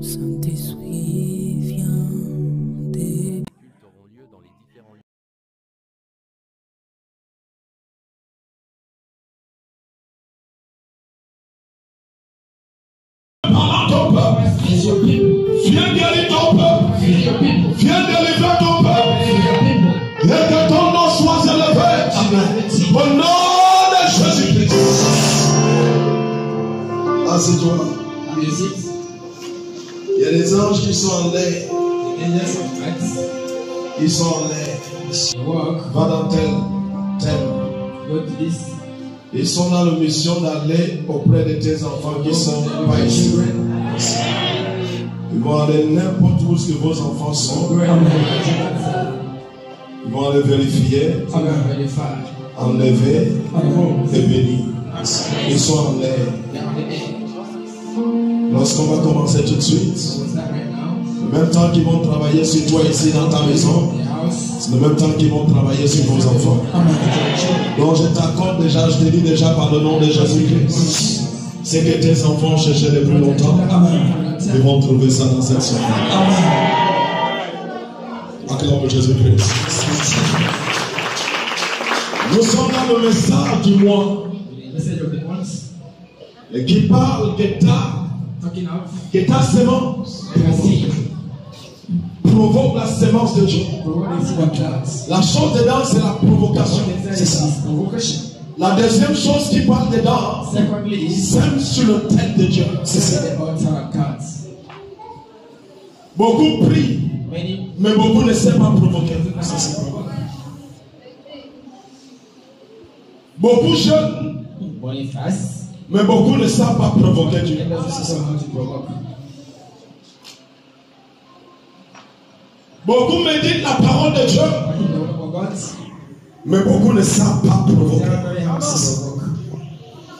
Saint-Esprit, viens des... auront lieu dans les différents lieux. Parle ton peuple. Viens guérir ton peuple. Viens délivrer ton peuple. Et que ton nom soit élevé. Au nom de Jésus-Christ. Assieds-toi. Il y a des anges qui sont en l'air. Ils sont en l'air. Va dans tel. Ils sont dans la mission d'aller auprès de tes enfants qui sont pas ici. Ils vont aller n'importe où que vos enfants sont. Ils vont aller vérifier, enlever et bénir. Ils sont en l'air. Lorsqu'on va commencer tout de suite, le même temps qu'ils vont travailler sur toi ici dans ta maison, c'est le même temps qu'ils vont travailler sur vos enfants. Donc je t'accorde déjà, je te dis déjà par le nom de Jésus-Christ, c'est que tes enfants cherchaient depuis longtemps, ils vont trouver ça dans cette soirée. Acclame Jésus-Christ. Nous sommes dans le message du mois et qui parle que ta sémence provoque la sémence de Dieu. La chose dedans, c'est la provocation. C'est ça. La deuxième chose qui parle dedans, sème sur le tête de Dieu. C'est ça. Beaucoup prient, mais beaucoup ne savent pas provoquer. Beaucoup jeûnent, mais beaucoup ne savent pas provoquer Dieu. Beaucoup méditent la parole de Dieu, mais beaucoup ne savent pas provoquer.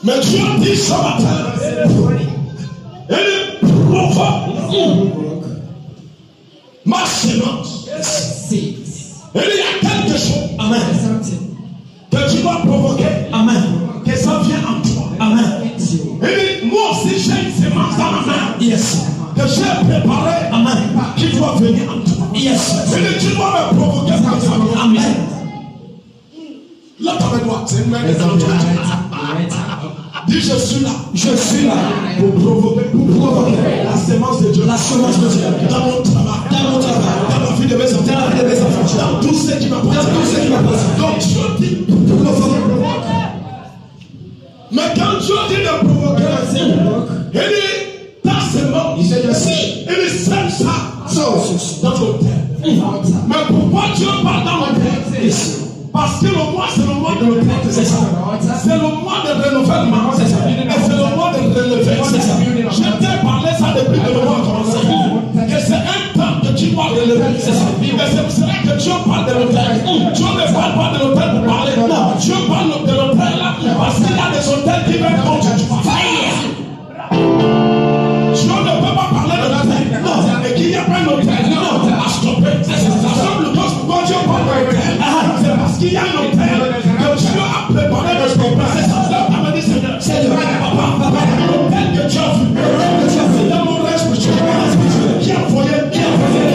Mais Dieu dit ce matin, il provoque ma sémence. Il y a quelque chose, amen, que tu dois provoquer, amen, que ça vient en toi, amen. Et moi aussi j'ai une sémence dans ma main, yes, que j'ai préparé, amen, qui doit venir en toi, yes. Et tu dois me provoquer comme ça, amen. Là, ta main droite, c'est une main de droite. Dis, je suis là pour provoquer la sémence de Dieu, dans mon travail, dans ma vie de mes enfants, dans tout ce qui m'appartient. Donc Dieu dit provoquer. Mais quand Dieu dit de provoquer la sémence, il dit ta sémence, il dit sème ça dans ton terre. Mais pourquoi Dieu parle dans mon terre? Parce que le mois, c'est le mois de retraite, c'est ça. C'est le mois de renouvellement, c'est ça. Et c'est le mois de relever, c'est ça. Je t'ai parlé ça depuis que le mois a commencé. Que c'est un temps que tu dois relever, c'est ça. Et c'est pour cela que Dieu parle de l'hôtel. Dieu ne parle pas de l'hôtel pour parler. Non, Dieu parle de l'hôtel là parce qu'il y a des hôtels qui viennent contre Dieu. Dieu ne peut pas parler de l'hôtel. Non, et qu'il n'y a pas d'hôtel. Non, à stopper. C'est la seule chose pourquoi Dieu parle de l'hôtel. C'est parce qu'il y a un hôtel que Dieu a préparé de stopper. C'est ça. C'est le l'hôtel que Dieu a vu. C'est dans mon respect qui a envoyé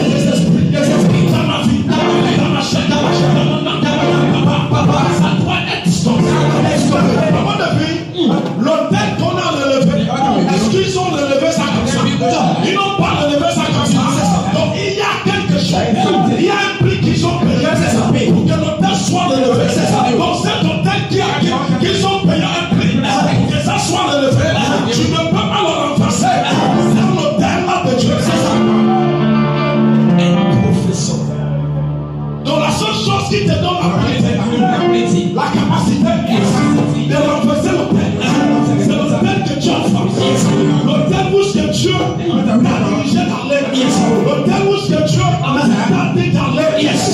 les esprits dans ma vie, dans ma chaîne, dans mon ça doit être stoppé. Avant de vie, l'hôtel qu'on a relevé, est-ce qu'ils ont relevé ça comme ça? Ils n'ont pas relevé ça comme ça. Donc il y a quelque chose, il y a un prix qu'ils ont payé pour que l'hôtel soit relevé. Donc cet hôtel qu'ils ont payé un prix pour que ça soit relevé, tu ne peux pas le renverser. C'est l'hôtel de Dieu. Un professeur. Donc la seule chose qui te donne la capacité de renverser l'hôtel, c'est l'hôtel que Dieu a fait. L'hôtel où ce que Dieu t'a dirigé d'aller. L'hôtel où ce que Dieu t'a dit d'aller.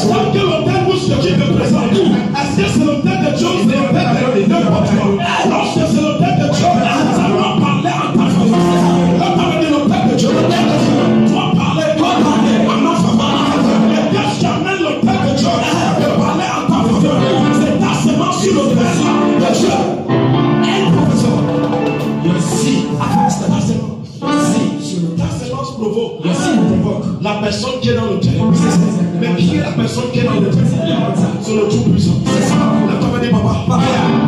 Donc l'hôtel où ce que Dieu te présente. Est-ce que c'est l'hôtel de Dieu ou c'est l'hôtel de n'importe quoi? Lorsque c'est l'hôtel de Dieu, ça doit parler en ta famille. Quand tu as dit l'hôtel de Dieu, dois parler en ma famille. Et qu'est-ce qui amène l'hôtel de Dieu de parler en ta famille? C'est ta sémence sur l'hôtel de Dieu. Un professeur. Ta sémence provoque la personne qui est dans le terrain. Mais qui est la personne qui est dans le terrain? C'est le Tout-Puissant. La femme dit, papa,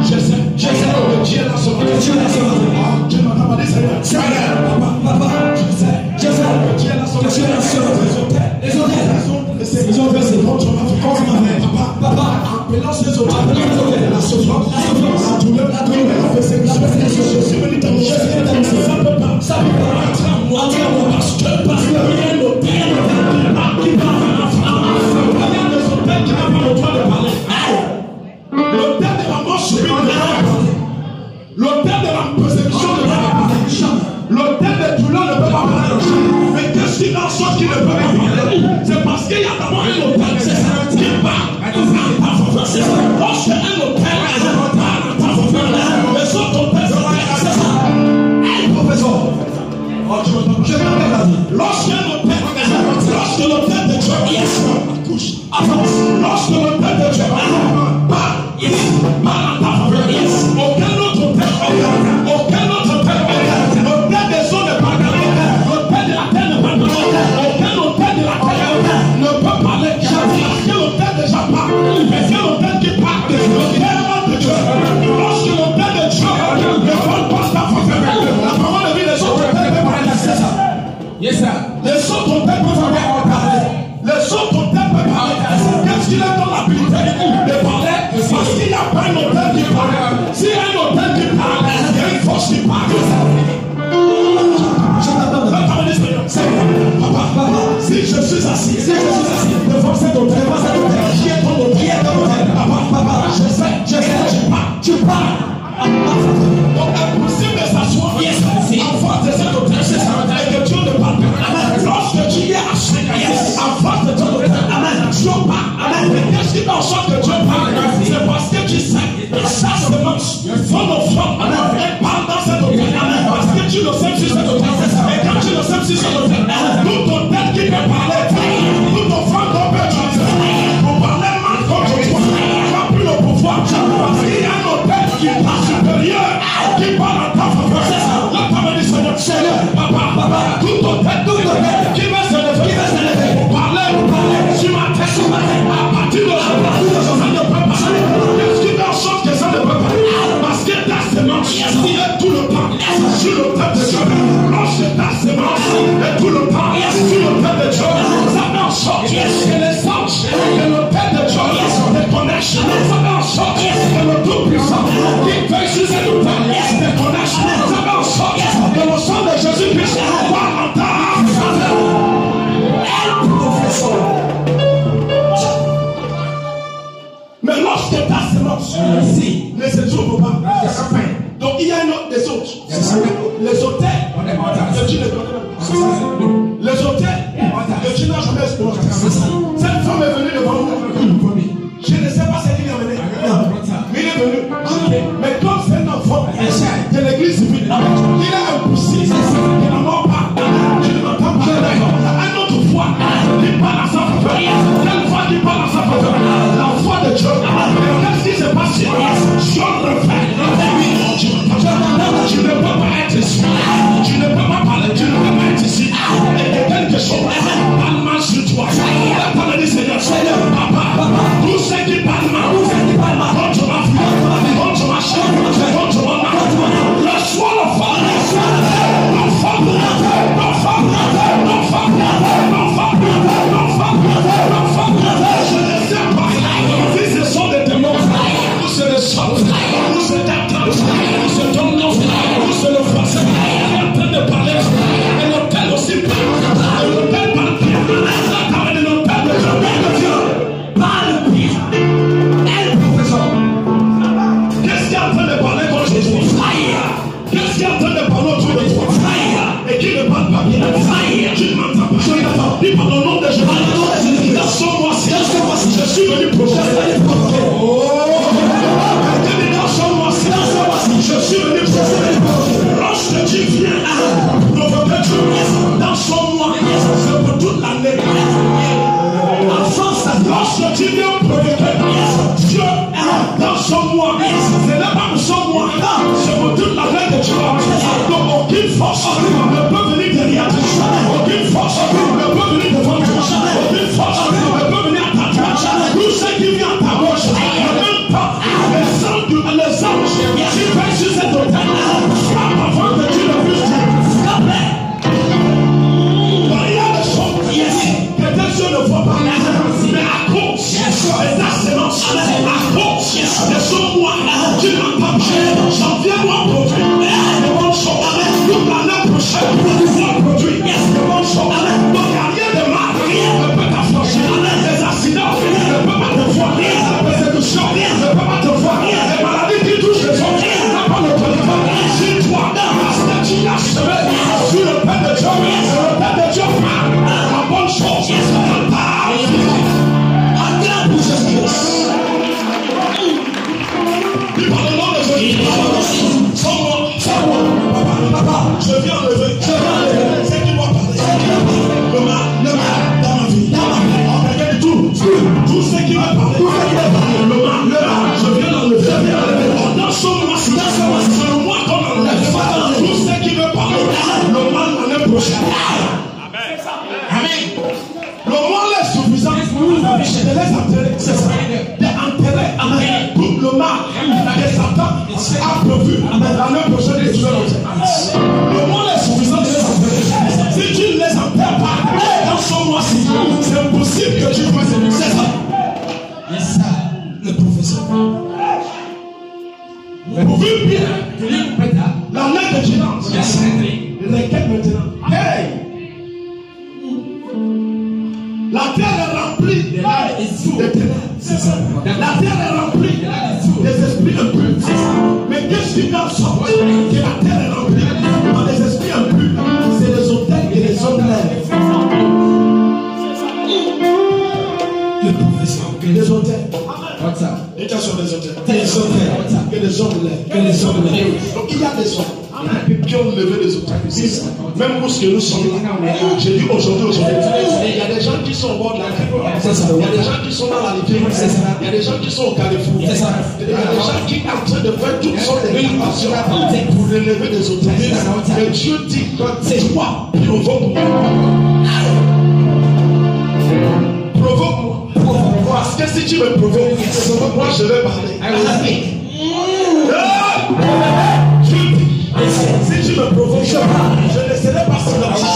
je sais que Dieu est là ce matin. Dieu m'a pas dit, Seigneur. Papa, je sais que Dieu est là ce matin. Les hôtels, ils ont fait ce qu'on m'a fait. Papa, appelant ces hôtels, la souffrance, la douleur, la persécution. Je suis venu te montrer. Ça peut pas entrer en moi. Parce que il y a un hôtel qui va il y a des hôtels qui n'ont pas le droit de parler. L'hôtel de la mort subite ne va pas parler. L'hôtel de la persécution ne va pas parler. L'hôtel de douleur ne peut pas parler. Mais qu'est-ce qui en sorte qu'il ne peut pas parler? C'est parce qu'il y a d'abord un hôtel qui parle. C'est ça. Lorsque un hôtel parle, les autres hôtels sont c'est ça. Professeur. Lorsque l'hôtel de Dieu couche, avance. Lorsque l'hôtel de Dieu parle à ta faveur, aucun autre hôtel, l'hôtel des eaux ne parle pas, l'hôtel de la terre ne parle pas, aucun hôtel de la terre ne peut parler. Parce que l'hôtel déjà parle, mais c'est l'hôtel qui parle, l'hôtel de Dieu. Lorsque l'hôtel de Dieu ne parle pas ta faveur, la parole de vie des autres hôtels peut parler. C'est ça. Yes, sir. Les autres hôtels peuvent parler. Les autres hôtels peuvent parler. Qu'est-ce qu'il a dans l'habilité de parler? Parce qu'il n'y a pas un hôtel qui parle. S'il y a un hôtel qui parle, il y a une force qui parle. Papa, si je suis assis devant cet hôtel, qui est ton hôtel? Papa, je sais, tu parles. Donc, impossible de s'asseoir en face de cet hôtel, et que Dieu ne parle pas. Lorsque tu es assis en face de ton hôtel, Dieu parle. Mais qu'est-ce qui en sorte que Dieu parle? C'est parce que tu sais, ça se mange. Son enfant, elle parle dans cet hôtel. Parce que tu le sais sur cet hôtel. Et quand tu le sais sur cet hôtel, tout hôtel qui peut parler, tout enfant qu'on peut utiliser pour parler mal contre toi, tu n'as plus le pouvoir. Parce qu'il y a un hôtel qui est supérieur, qui parle à ta faveur. La femme dit, Seigneur, papa, tout hôtel qui va se lever pour parler sur ma tête, à partir de ça ne peut pas. Qu'est-ce qui fait en sorte que ça ne peut pas? Parce que ta semence est tout le temps sur le tête de Dieu. Lorsque ta semence est tout le temps sur le tête de Dieu, ça fait en sorte que les anges et le tête de Dieu te connaissent. Ça fait en sorte que le Tout-Puissant qui veille sur cette hôtel te connaissent. Ça fait en sorte que le sang de Jésus-Christ parle en ta faveur. Mais lorsque ta semence ne se trouve pas, donc il y a un autre des autres. Les hôtels que tu ne connais pas. Les hôtels que tu n'as jamais exploré. Cette femme est venue devant nous. Je ne sais pas ce qu'il a mené. Mais il est venu. Mais comme c'est un enfant de l'église civile, il a un poussé. Il n'en mord pas. Je ne m'entends pas. Un autre fois, il parle à sa faveur. Quelle fois qu'il parle à sa faveur? L'enfant de Dieu. Qu'est-ce qui se passe? Dieu refait. Tu ne peux pas être ici. Tu ne peux pas parler. Tu ne peux pas être ici. Et que quelque chose parle mal sur toi. La parole dit, Seigneur, papa, tous ceux qui parlent mal, contre ma fille, contre ma chair, contre ma main, reçois l'enfant. Je ne sais pas si ce sont des démons, ou c'est des sortes, ou c'est des attentes, ou c'est ton nom, ou c'est le français. Il est en train de parler, et l'hôtel aussi parle. Et l'hôtel parle bien. La parole de l'hôtel de Dieu parle bien. Elle, professeur, qu'est-ce qui est en train de parler contre toi? Qu'est-ce qui est en train de parler autour de toi? Et qui ne parle pas bien? Tu ne m'entends pas. Dis par le nom de Jésus. Dans son mois-ci, je suis venu prophète. Dans son mois-ci, je suis venu prophète. Lorsque tu viens prophète, dans son mois, c'est pour toute l'année. En France, lorsque tu viens prophète, Dieu, dans son mois, ce n'est pas pour son mois, c'est pour toute l'année que tu vas. Donc aucune force ne peut venir derrière toi. Aucune prochain. Amen. Le mal est suffisant. Je te laisse enterrer. C'est ça. D'enterrer. Amen. Tout le mal que Satan a prévu l'année prochaine que tu vas l'enterrer. Le mal est suffisant de les enterrer. Si tu ne les enterres pas, dans son mois-ci, c'est impossible que tu fasses une c'est ça. C'est ça, le professeur. Vous vivez bien. L'année que tu lances. Lesquels maintenant? Hey! La terre est remplie de ténèbres. C'est ça. La terre est remplie des esprits impurs. Mais qu'est-ce qui vient sortir que la terre est remplie par des esprits impurs? C'est les hôtels et les hommes lèvres. Le professeur. Les hôtels. Et quels sont les hôtels? Les hôtels. Que les hommes lèvent. Que les hommes lèvent. Donc il y a des hommes qui ont levé des hôtels. Même pour ce que nous sommes là. J'ai dit aujourd'hui. Il y a des gens qui sont au bord de la mer. Il y a des gens qui sont dans la Libye. Il y a des gens qui sont au Californie. Il y a des gens qui sont en train de faire toutes sortes de rénovations pour relever des hôtels. Et Dieu dit que c'est toi, provoque-moi. Provoque-moi. Parce que si tu me provoques, moi je vais parler. Si tu me provoques, je ne laisserai pas silencieux.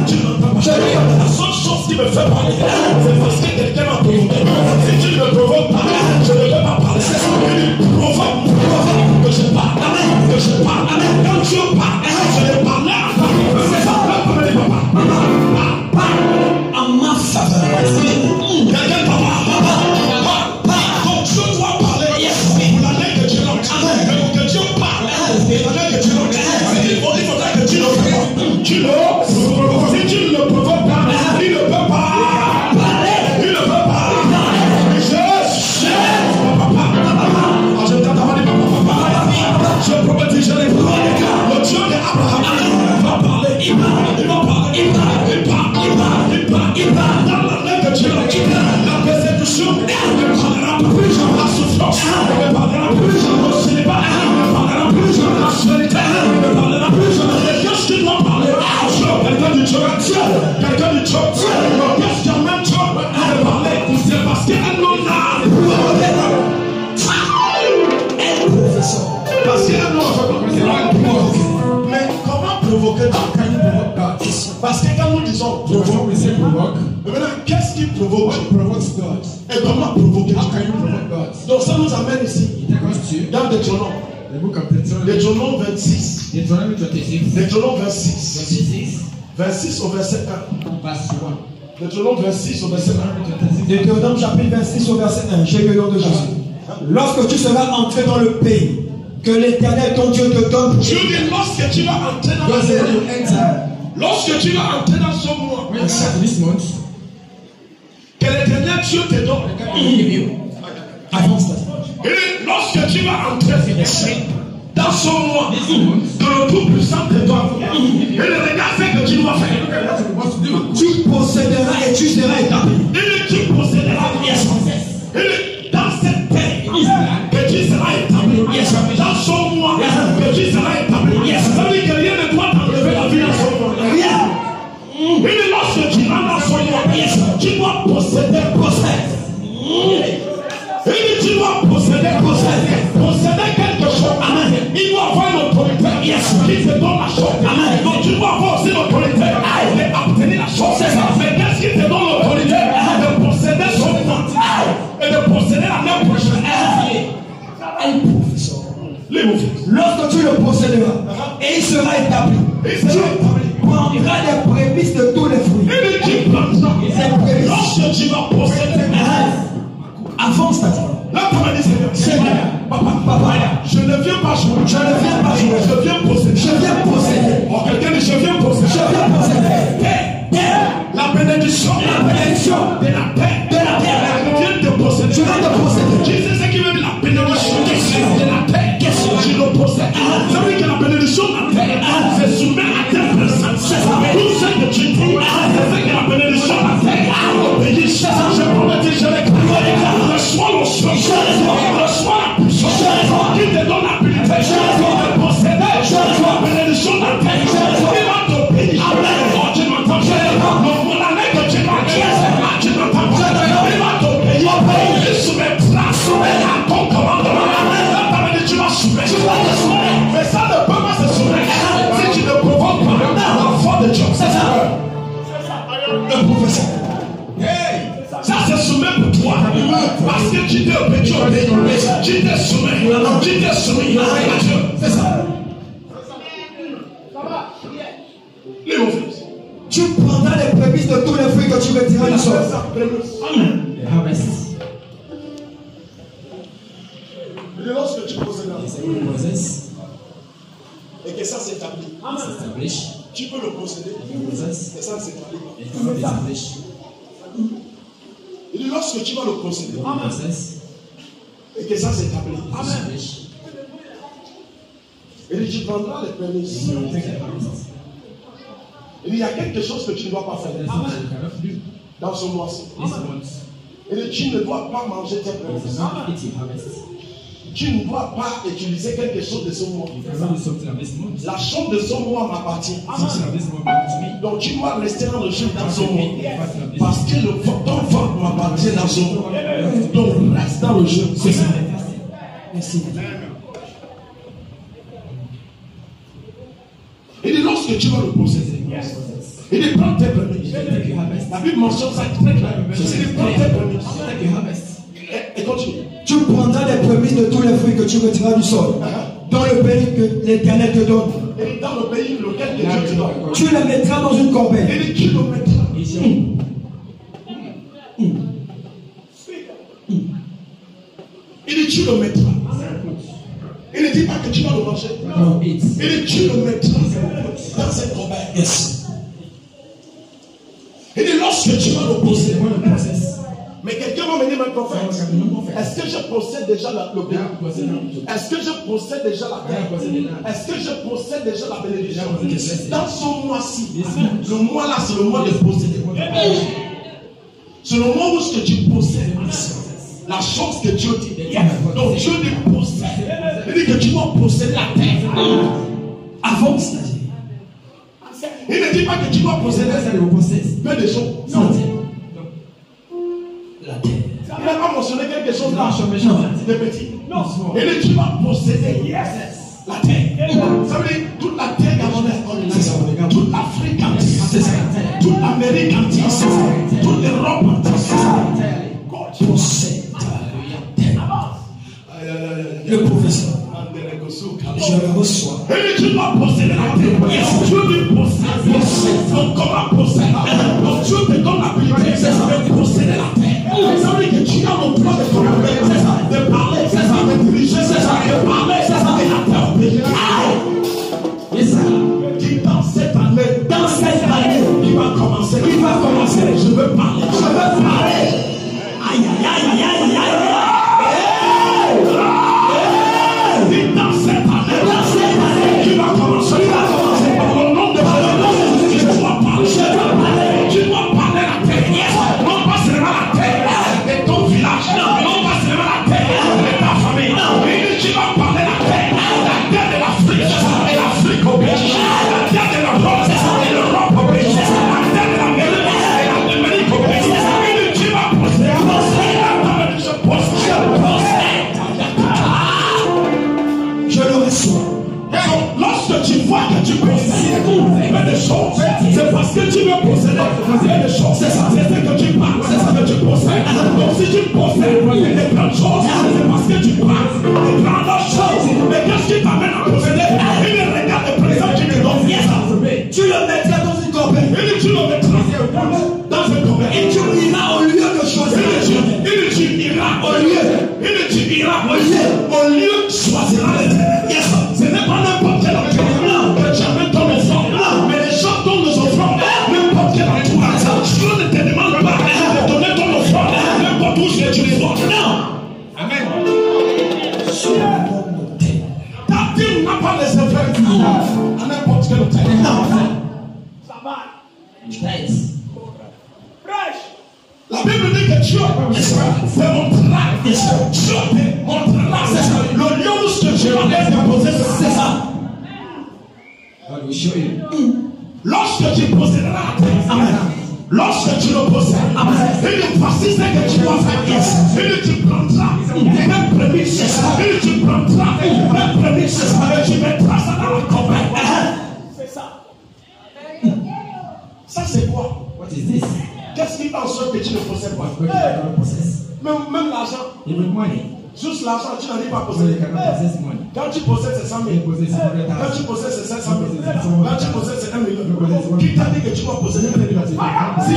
Tu n'entends pas. La seule chose qui me fait parler, c'est parce que quelqu'un m'a provoqué. Si tu ne me provoques pas, je ne vais pas parler. Provoque que je parle. Que je parle. Quand tu parles, je vais parler à toi. C'est ça. En ma faveur. Quelqu'un papa. Donc je dois parler. Pour l'année que tu lances. Que Dieu parle. Et l'année que tu lances. Il faudrait que tu le fasses. Tu le si tu ne le provoques pas, il ne peut pas. Il ne peut pas. Je t'entends dire papa. Je prophétise, je l'ai parlé. Le Dieu d'Abraham va parler. Il parle. Dans l'année que tu lances, la persécution ne parlera plus. La souffrance ne parlera plus. Le célibat ne parlera plus. La solitaire ne parlera plus. Qu'est-ce qu'il doit parler? Quelqu'un du Dieu. Quelqu'un du Dieu. Qu'est-ce qu'il y a même Dieu à parler? C'est parce qu'elle n'en a. Parce qu'elle n'en a. Mais comment provoquer Dieu? Parce que quand nous disons provoque, maintenant qu'est-ce qui provoque? Et comment provoquer Dieu? Donc ça nous amène ici dans Deutéronome. Deutéronome 26. Deutéronome 26. 26 au verset 1. Deutéronome 26 au verset 1. Deutéronome chapitre 26 au verset 1. J'ai le nom de Jésus. Lorsque tu seras entré dans le pays que l'Éternel ton Dieu te donne. Dieu dit lorsque tu vas entrer dans le pays. Lorsque tu vas entrer dans ce mois. Que l'Éternel Dieu te donne. Avance là. Et lorsque tu vas entrer dans ce mois, que le Tout-Puissant te donne, et le regard c'est que tu dois faire. Tu posséderas et tu seras établi. Et tu posséderas dans cette terre que tu seras établi. Dans ce mois que tu seras établi. Ça veut dire que rien ne doit t'enlever la vie dans ce mois. Rien. Et lorsque tu rentres dans ce mois, tu dois posséder. Et tu dois posséder quelque chose. Amen. Il doit avoir une autorité qui te donne la chose. Amen. Donc tu dois avoir aussi l'autorité d'obtenir la chose. Mais qu'est-ce qui te donne l'autorité? De posséder son nom et de posséder la même prochaine. Lorsque tu le posséderas et il sera établi, tu prendras des prémices de tous les fruits. Lorsque tu vas posséder, avance ta vie. Là, tu m'as dit, Seigneur, papa, je ne viens pas jouer. Je viens posséder. Oh, quelqu'un dit, je viens posséder. La bénédiction de la paix. Je viens te posséder. Tu sais ce qui veut dire la bénédiction de la paix? Tu le possèdes. Ça veut dire que la bénédiction de la paix se soumet à tes présences. Tout ce que tu dis, c'est que la bénédiction de la paix obéit. Je promets, je déclare. Reçois le soin, reçois la puissance qui te donne l'habilité de posséder la bénédiction de la paix. Il va t'obéir. Le professeur. Hey, ça c'est soumis pour toi. Parce que tu t'es obéi. Tu t'es soumis. Tu t'es soumis à Dieu. C'est ça. Les mon fils. Tu prendras les prémices de tous les fruits que tu retireras du sol. The harvest. Et lorsque tu possèdes Yes, I will possess. et que ça s'établit, Establish. tu peux le posséder You possess. et ça ne s'établit pas. It cannot be established. Et dit lorsque tu vas le posséder You possess. et que ça s'établit, Establish. et dit tu prendras les prémices. You will take the harvest. Il y a quelque chose que tu ne dois pas faire There's something you cannot do. dans ce mois-ci. This month. Et dit tu ne dois pas manger tes You prémices. cannot eat your harvest. Tu ne dois pas utiliser quelque chose de ce mois. You cannot do something of this month. La chose de ce mois m'appartient. Something of this month belongs to me. Donc tu dois rester dans le jeu dans ce mois. Something of this Parce que ton ventre m'appartient dans ce mois. Donc reste dans le jeu. C'est ça. Merci. Il dit lorsque tu vas le posséder, il dit prends tes prémices. Take your harvest. La Bible mentionne ça très clairement. Il dit prends tes prémices. Take your harvest. Et continue. Tu prendras les prémices de tous les fruits que tu retireras du sol. Dans le pays que l'Éternel te donne. Et dans le pays lequel que Dieu te donne. Tu les mettras dans une corbeille. Il dit tu le mettras. It's your Il dit tu le mettras. Il ne dit pas que tu vas le manger. no eat. Il dit tu le mettras dans cette corbeille. Yes. Il dit lorsque tu vas le posséder. The one process. Mais quelqu'un va me dire, mais prophète, est-ce que je possède déjà le pays? Est-ce que je possède déjà la terre? Est-ce que je possède déjà la bénédiction? Dans ce mois-ci, le mois là, c'est le mois de posséder. C'est le mois où ce que tu possèdes, la chance que Dieu dit. Donc Dieu dit possède. Il dit que tu dois posséder la terre. Avance, c'est-à-dire. Il ne dit pas que tu dois posséder peu de choses. Non. La terre. Il n'a pas mentionné quelque chose là. De petit. Non. Il dit tu vas posséder la terre. Ça veut dire toute la terre gabonaise. Toute l'Afrique entière. Toute l'Amérique entière. Toute l'Europe entière. Possède. Le professeur. Je le reçois. Et tu dois posséder la terre. Dieu dit posséder. Donc comment posséder? Donc Dieu te donne l'habilité de posséder la terre. Ça veut dire que tu as le droit de commander, de parler, de diriger, de parler, et la terre obéit. Qui dans cette année, qui va commencer, je veux parler. Aïe, aïe, aïe, aïe, aïe, aïe. Dans cette année, qui va commencer, au nom de Jésus, tu dois parler. Tu dois parler la terre. Non pas seulement la terre de ton village, non pas seulement la terre de ta famille, mais tu vas parler la terre de l'Afrique, et l'Afrique obéit, la terre de l'Europe, et l'Europe obéit, la terre de l'Amérique, et l'Amérique obéit. Et tu vas posséder, je possède. Je le reçois. Donc, lorsque tu vois que tu possèdes des choses, c'est parce que tu veux posséder des choses. C'est ça, c'est ce que tu parles, c'est ce que tu possèdes. Donc, si tu possèdes des grandes choses, c'est parce que tu parles des grandes choses. Mais qu'est-ce qui t'amène à posséder? Il regarde le présent qui te donne. Tu le mettras dans une corbeille. Il dit, tu le mettras dans une corbeille. Et tu iras au lieu de choisir. Il dit, tu iras au lieu. Il dit, tu iras au lieu. Au lieu, choisira l'éternel. Yes. Ce n'est pas n'importe quel offrande que tu amènes ton offrande. Mais les gens donnent nos offrandes. N'importe quel entourage. Dieu ne te demande pas de donner ton offrande. N'importe où tu les vois. Non. Amen. Ta vie n'a pas les effets à n'importe quel hôtel. Non. Ça va. La Bible dit que Dieu te montrera. Dieu te montrera. Le lieu où ce que Dieu va être déposé, c'est ça. God will show you. Lorsque tu posséderas la terre, amen. Lorsque tu le possèdes, amen. Il dit voici ce que tu dois faire. Il dit tu prendras tes prémices. Il dit tu prendras tes prémices et tu mettras ça dans la corbeille. C'est ça. Ça c'est quoi? What is this? Qu'est-ce qui fait en sorte que tu ne possèdes pas? What you cannot possess? Même l'argent. Even money. Juste l'argent, tu n'arrives pas à So you posséder. cannot possess money. Quand tu possèdes ces 100 000, You possess quand tu 100,000. possèdes ces 500 000, quand tu possèdes ces 1 million, qui t'a dit que tu vas posséder? Si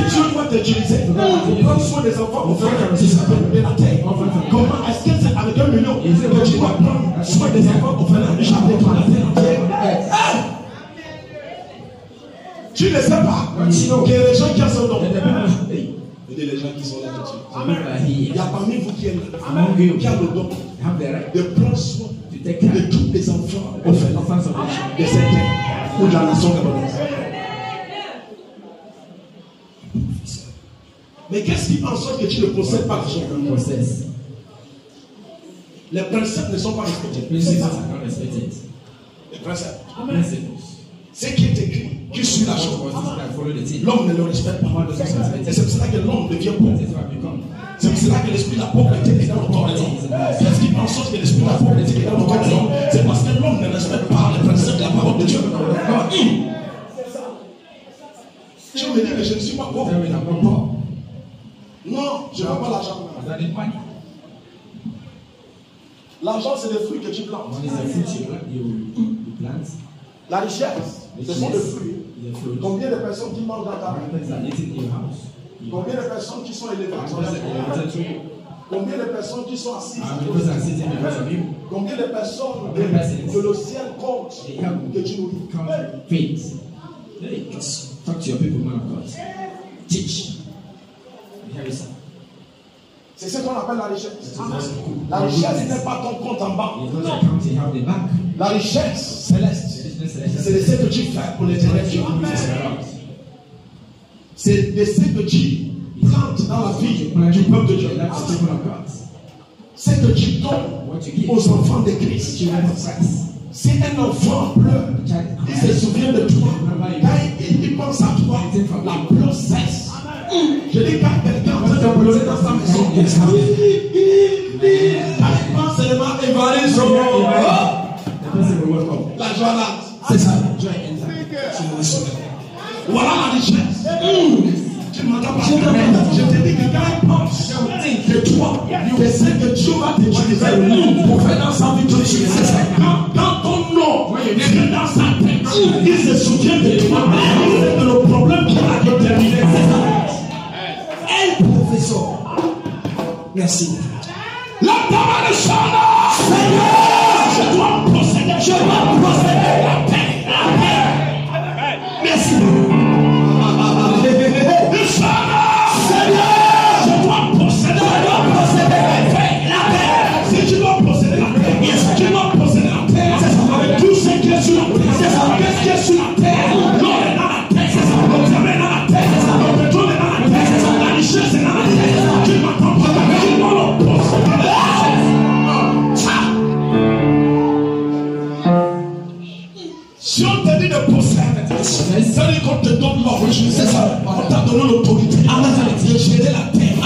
Dieu doit t'utiliser pour prendre soin des enfants, pour faire un petit de la terre, comment est-ce que c'est avec 1 million que tu vas prendre soin des enfants pour faire la terre? Tu ne sais pas que les gens qui sont dans et les gens qui sont là tout de suite. Il y a parmi vous qui êtes là, qui a le don de prendre soin de tous les enfants de cette terre ou de la nation gabonaise. Mais qu'est-ce qui fait en sorte que tu ne possèdes pas l'argent? Les principes ne sont pas respectés. Les principes. Ce qui est écrit, qui suit l'argent, l'homme ne le respecte pas. Et c'est pour cela que l'homme devient pauvre. C'est pour cela que l'esprit de la pauvreté est dans le corps de l'homme. Qu'est-ce qui fait en sorte que l'esprit de la pauvreté est dans le corps de l'homme? C'est parce que l'homme ne respecte pas les principes de la parole de Dieu. Tu me dis que je ne suis pas pauvre. Non, je ne veux pas l'argent. L'argent, c'est des fruits que tu plantes. La richesse, ce sont des fruits. Combien de personnes qui mangent dans ta maison? Combien de personnes qui sont élevées? Combien de personnes qui sont assises? Combien de personnes que le ciel compte que tu nourris? Talk to your people, man of God. Teach. C'est ce qu'on appelle la richesse. La richesse n'est pas ton compte en banque. La richesse céleste, c'est de ce que tu fais pour l'éternel Dieu. C'est de ce que tu plantes dans la vie du peuple de Dieu. C'est que tu donnes aux enfants de Christ. Si un enfant pleure, il se souvient de toi. Quand il pense à toi, la pleure cesse. Je dis quand quelqu'un va te pleurer dans sa maison, il pense seulement évaluer son la joie là, c'est ça. Voilà la richesse. Tu ne m'entends pas. Je te dis que quand il pense de toi, c'est ce que Dieu va t'utiliser pour faire dans sa vie. Quand ton nom est dans sa tête, il se souvient de toi. C'est le problème qui va déterminer. Un professeur. Merci. La parole de Seigneur, je dois procéder, la paix, la paix. Merci. Seigneur, je dois procéder, la paix, la paix. Si tu dois procéder la paix, tu dois procéder la paix. Avec tout ce qui est sur la terre, qu'est-ce qui est sur la terre? L'or est dans la terre, le diamant est dans la terre, le pétrole est dans la terre, la richesse est dans la terre. Tu m'entends pas, tu dois le procéder. Si on te dit de posséder, c'est-à-dire qu'on te donne l'ordre, c'est ça. On t'a donné l'autorité de gérer la terre,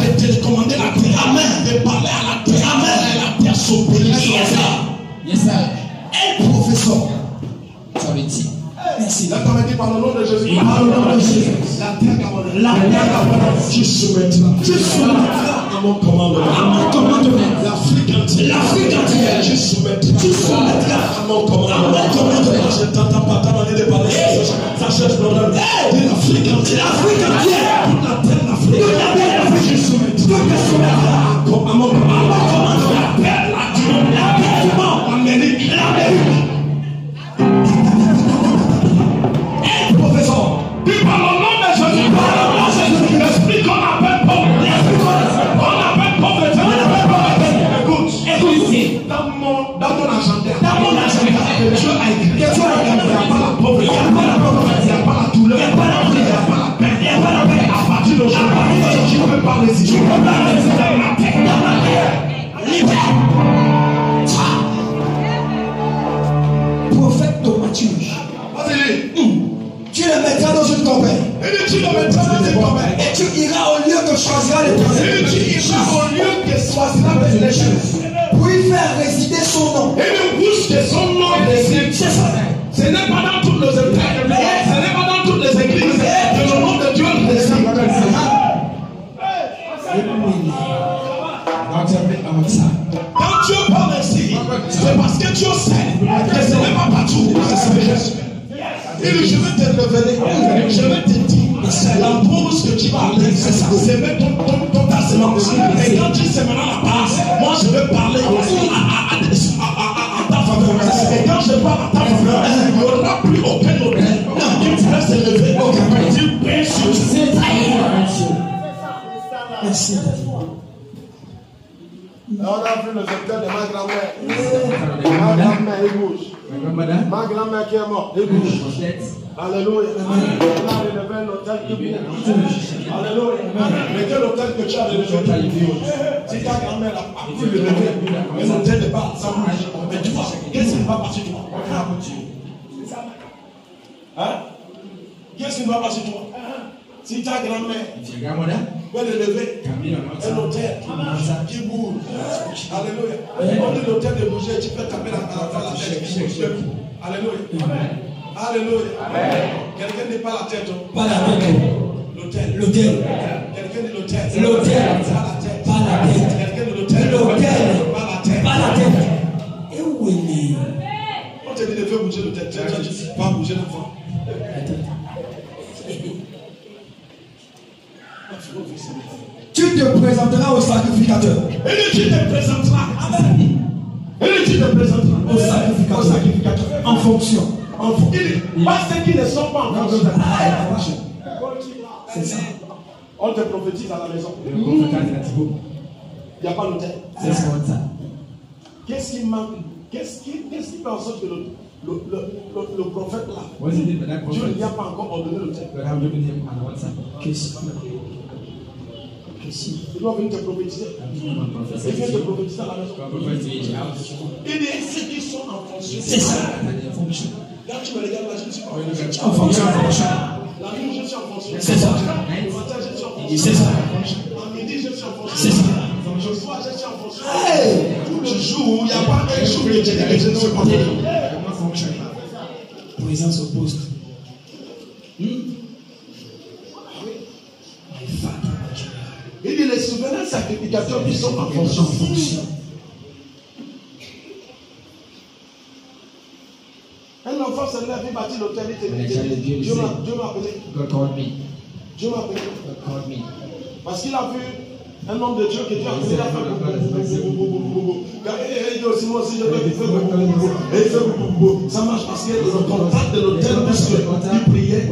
de télécommander la terre, de parler à la terre, et la terre s'obéit. Yes, sir. Un professeur. Merci. Là, tu m'as dit par le nom de Jésus. Par le nom de Jésus. La terre gabonaise. Tu soumettras. À mon commandement. L'Afrique entière. Tu soumettras. À mon commandement. Je t'entends pas demander de parler. Ça cherche problème. De l'Afrique entière. Toute la terre d'Afrique. Tu soumettras. À mon commandement. La paix, l'Amérique. Professeur. Dis par le nom de Jésus. L'esprit qu'on appelle pauvre. Écoute. Dans ton agenda. Dieu a écrit. Il n'y a pas la pauvreté. Il n'y a pas la douleur. Il n'y a pas la peine. Il n'y a pas la peine. À partir d'aujourd'hui, tu peux parler si tu veux parler. Dans la terre. Libère. Prophète Thomatus. Vas-y. Tu le mettras dans une compagnie. Tu le mettras dans une compagnie. Et tu iras au lieu que choisira l'Éternel. Tu iras au lieu que choisira l'Éternel. Pour y faire résider son nom. Et le bouche de son nom réside. C'est ça. Ce n'est pas dans toutes les églises. Ce n'est pas dans toutes les églises que le nom de Dieu réside. Il dit, je vais te révéler. Je vais te dire. La pause que tu vas aller, c'est ça. C'est mettre ton ta semence. Et quand tu sèmeras la base, moi je vais parler à ta faveur. Et quand je parle à ta faveur, il n'y aura plus aucun hôtel qui pourrait se lever. Tu paies sur cette Merci. On a vu le docteur de ma grand-mère. Ma grand-mère est bouge. Ma grand-mère qui est morte, elle bouge. Alléluia. On a relevé l'hôtel qui bouge. Alléluia. Mais quel hôtel que tu as relevé? Si ta grand-mère a pu le lever, un hôtel de bas, ça bouge. Mais tu vois, qu'est-ce qui ne va pas sur toi? Hein? Qu'est-ce qui ne va pas sur toi? Si ta grand-mère peut le lever, un hôtel qui bouge. Alléluia. On dit l'hôtel de bouger, tu peux taper la tête. Alléluia. Alléluia. Quelqu'un n'est pas la tête. Pas la tête. L'hôtel. L'hôtel. Quelqu'un dit l'hôtel. L'hôtel. Pas la tête. Pas la tête. Quelqu'un dit l'hôtel. L'hôtel. Pas la tête. Pas la tête. Et où est-il? On te dit de faire bouger l'hôtel. Tu vas bouger l'enfant. Tu te présenteras au sacrificateur. Et tu te présenteras. Et tu te présenteras Au sacrificateur. En fonction. Pas ceux qui ne sont pas en fonction. C'est ça. On te prophétise à la maison. Il n'y a pas l'hôtel. C'est ça. Qu'est-ce qui manque? Qu'est-ce qui fait en sorte que le prophète là, Dieu ne lui a pas encore ordonné l'hôtel? Il doit venir te prophétiser. Il vient te prophétiser à la maison. Il dit ceux qui sont en fonction. C'est ça. Là tu me regardes là, je ne suis pas En fonction. La nuit je suis en fonction. C'est ça. Le matin je suis en fonction. C'est ça. À midi je suis en fonction. C'est ça. Le soir je suis en fonction. Hey! Tout le jour, il n'y a pas un jour que tu dis que je ne suis pas en fonction. Présence au poste. Il dit les souverains sacrificateurs qui sont en fonction. Un enfant se lève, il bâtit l'hôtel, il te dit Dieu m'a appelé. Dieu m'a appelé. Parce qu'il a vu un homme de Dieu que Dieu a appelé. Il a fait il dit aussi, moi aussi, je vais faire ça marche parce que le contact de l'hôtel, puisque il priait,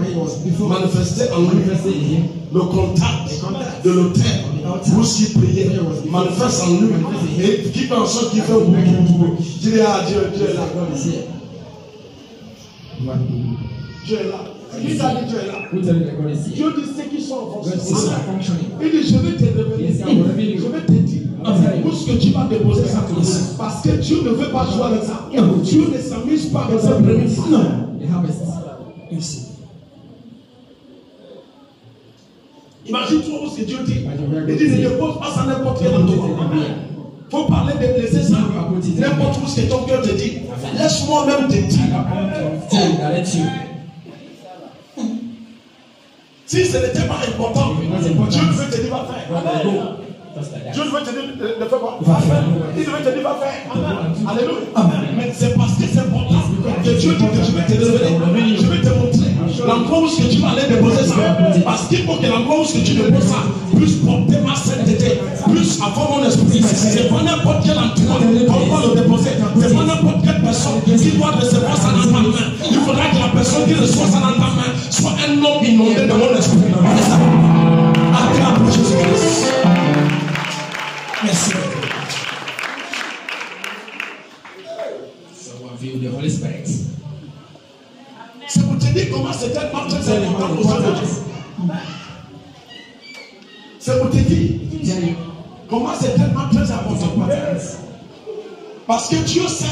manifestait en lui. Le contact de l'hôtel, où il priait, manifeste en lui. Et qui fait en sorte qu'il fait Dieu est là. Dieu est là. Dieu est là. Qui t'a dit Dieu est là? Dieu dit ceux qui sont en fonction. Il dit je vais te révéler. Je vais te dire où est-ce que tu vas déposer ça. Parce que Dieu ne veut pas jouer avec ça. Dieu ne s'amuse pas avec ses prémices. Non. Merci. Imagine-toi où ce que Dieu dit. Il dit ne dépose pas ça n'importe quel endroit. Il faut parler de laisser ça n'importe où ce que ton cœur te dit. Laisse-moi même te dire. Si ce n'était pas important, Dieu veut te dire va faire. Dieu veut te dire de faire quoi? Va faire. Il veut te dire va faire. Alléluia. Mais c'est parce que c'est important que Dieu dit que je vais te révéler. Je vais te montrer l'endroit où tu vas aller déposer ça. Parce qu'il faut que l'endroit où tu déposes ça puisse porter ma sainteté, plus avoir mon esprit. C'est pas n'importe quel endroit qu'on va le déposer. C'est pas n'importe quelle personne qui doit recevoir ça dans ta main. Il faudra que la personne qui reçoit ça dans ta main soit un homme inondé de mon esprit. Acclame Jésus-Christ. Merci. C'est pour te dire comment c'est tellement très important aux hommes de Dieu. C'est pour te dire comment c'est tellement très important. Parce que Dieu sait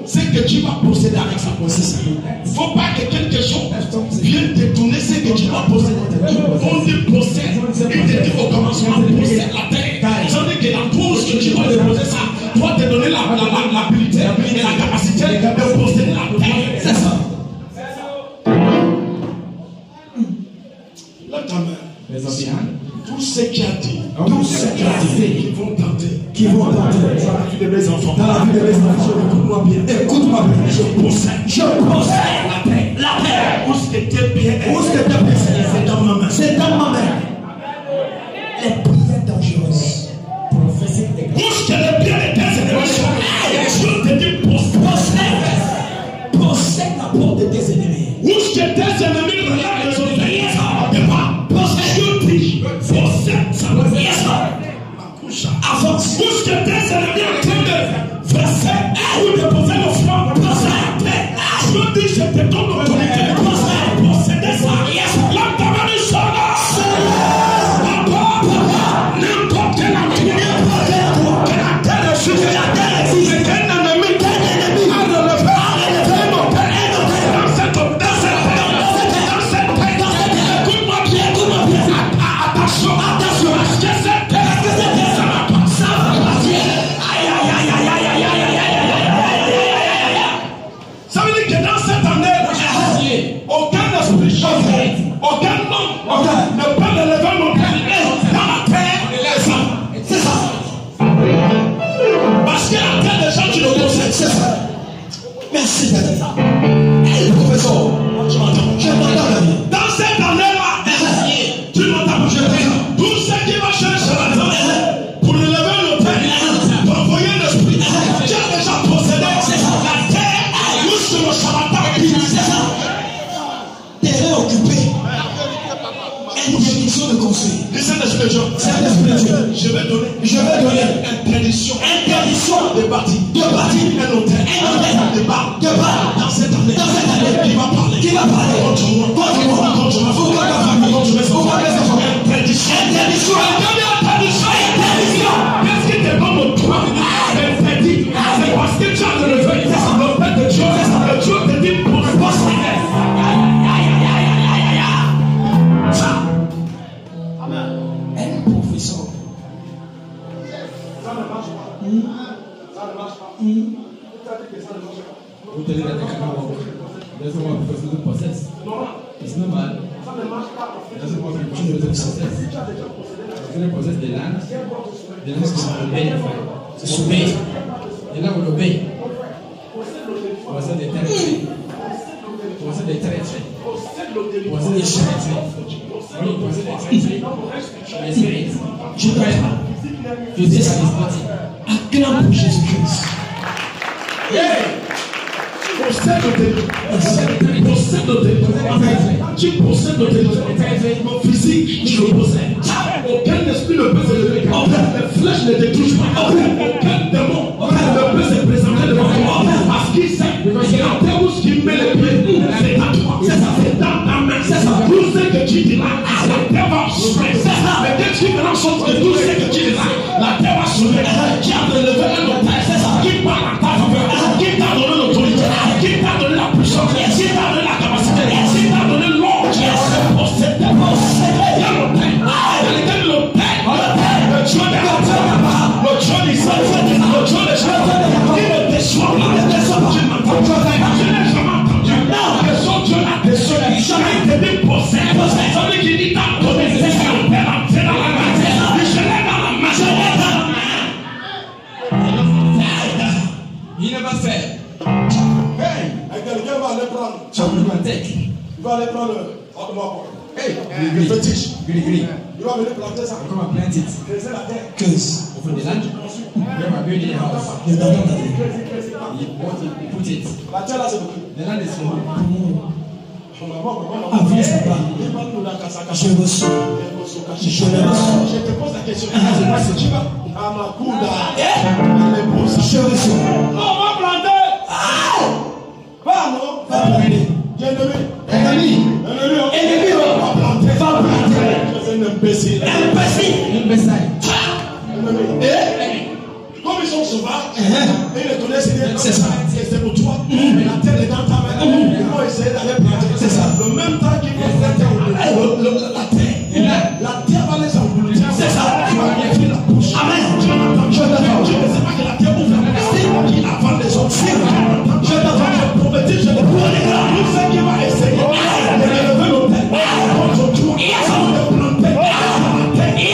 c'est que tu vas posséder avec ça. Il ne faut pas que quelque chose vienne te donner ce que tu vas posséder. On dit possède. Il te dit au commencement possède la terre. Tandis que l'endroit où tu vas déposer ça doit te donner l'habilité et la capacité de posséder la terre. C'est ça. Lève ta main. Tous ceux qui ont dit, qui vont tenter, dans la vie de mes enfants, écoute-moi bien, je possède la terre, où ce qui était bien, c'est dans ma main, les prières dangereuses, prophétiques des où ce qui est bien des ennemis sont là, je te dis possède la porte de tes ennemis. où ce qui est tes ennemis regardent les autres, je dis, possède ça, avance, où ce qui est tes ennemis en train de verser ou de poser l'offrande, je dis, je te donne l'autorité, posséder ça, la table du sonore. N'importe quelle activité, que la terre est sous qu'un ennemi a relevé mon père dans cette écoute-moi bien, attention, parce que cette terre, ça va passer. Ça veut dire que dans cette année, aucun esprit, aucun homme ne peut relever mon père dans la terre. C'est ça. Parce que la terre des gens qui le possèdent, C'est ça. Merci, Père. Hey, professeur, je m'entends. dans cette année-là, tu m'entends, tout ce qui va chercher la terre pour relever le père, pour envoyer l'esprit, tu as déjà possédé la terre, nous le charlatan. Terrain occupé. Interdiction de construire. Listen to the job. Je vais donner interdiction de bâtir un hôtel de bar dans cette année qui va parler contre moi interdiction. Qu'est-ce qui te donne le droit d'interdire? C'est parce que tu as de lever le Père de Dieu, le Dieu te dit pour le poste. Un professeur. Ça ne marche pas. Ça ne marche pas. Vous tenez la déclaration. That's what because the process. It's normal. That's what we do the process. The process de land. The land is obeyed. C'est obeyed. Et là on obéit. Process des territoires. Process des territoires. Process des territoires. Oui, process des territoires. Les spirits. Je ne sais pas. Je sais ça is parti. Acclame pour Jésus-Christ. Possède le territoire. Tu possèdes le territoire. Physique, tu le possèdes. Aucun esprit ne peut se lever. Les flèches ne te touchent pas. Aucun démon ne peut se présenter devant toi. Parce qu'il sait que la terre où il met les pieds, c'est à toi. C'est dans ta main. Tout ce que tu dis là, la terre va s'ouvrir. Mais dès que tu fais en sorte que tout ce que tu dis là, la terre va s'ouvrir. Qui a relevé un hôtel, qui parle à ta faveur, qui t'a donné l'autorité, qui t'a donné la puissance, qui t'a donné la capacité, qui t'a donné l'ordre, qui a possédé. Il y a l'hôtel. Il y a l'hôtel. Le Dieu des hôtels. Le Dieu des hôtels. Le Dieu des hôtels. Il ne déçoit pas. Tu m'entends? Je n'ai jamais entendu. Que son Dieu a déçu. Jamais il te dit possède. Celui qui dit t'as donné, c'est le Père entré dans la main. Je l'ai dans la main. Je l'ai dans la main. Il ne va faire. Hey, quelqu'un va aller prendre. Il va aller prendre le fétiche. Gris. Il va venir planter ça. Comment plant it? Creuser la terre. Cause. Open the land. You have built a house. Le dans ta vie. You put it. La terre là, c'est beaucoup. The land is for Avance pas. Je reçois. Je te pose la question. Tu vas à ma couda. Je reçois. On va planter. Va non. Va planter. Ennemi. Ennemi. Va planter. Va planter. C'est un imbécile. Imbécile. Comme ils sont sauvages, et ils ne connaissent rien. C'est ça. C'est pour toi. Mais la terre est dans ta main. Ils vont essayer d'aller planter. C'est ça. Le même temps qu'ils vont planter la terre va les engloutir. C'est ça. Tu vas bien la bouche. Amen. Tu m'entends? Je t'entends. Je ne sais pas que la terre ouvre la bouche. Qu'il avale les autres. Je t'entends. Je prophétise. Je te promets. Tout ce qui va essayer de lever l'autel contre toi, de planter la terre.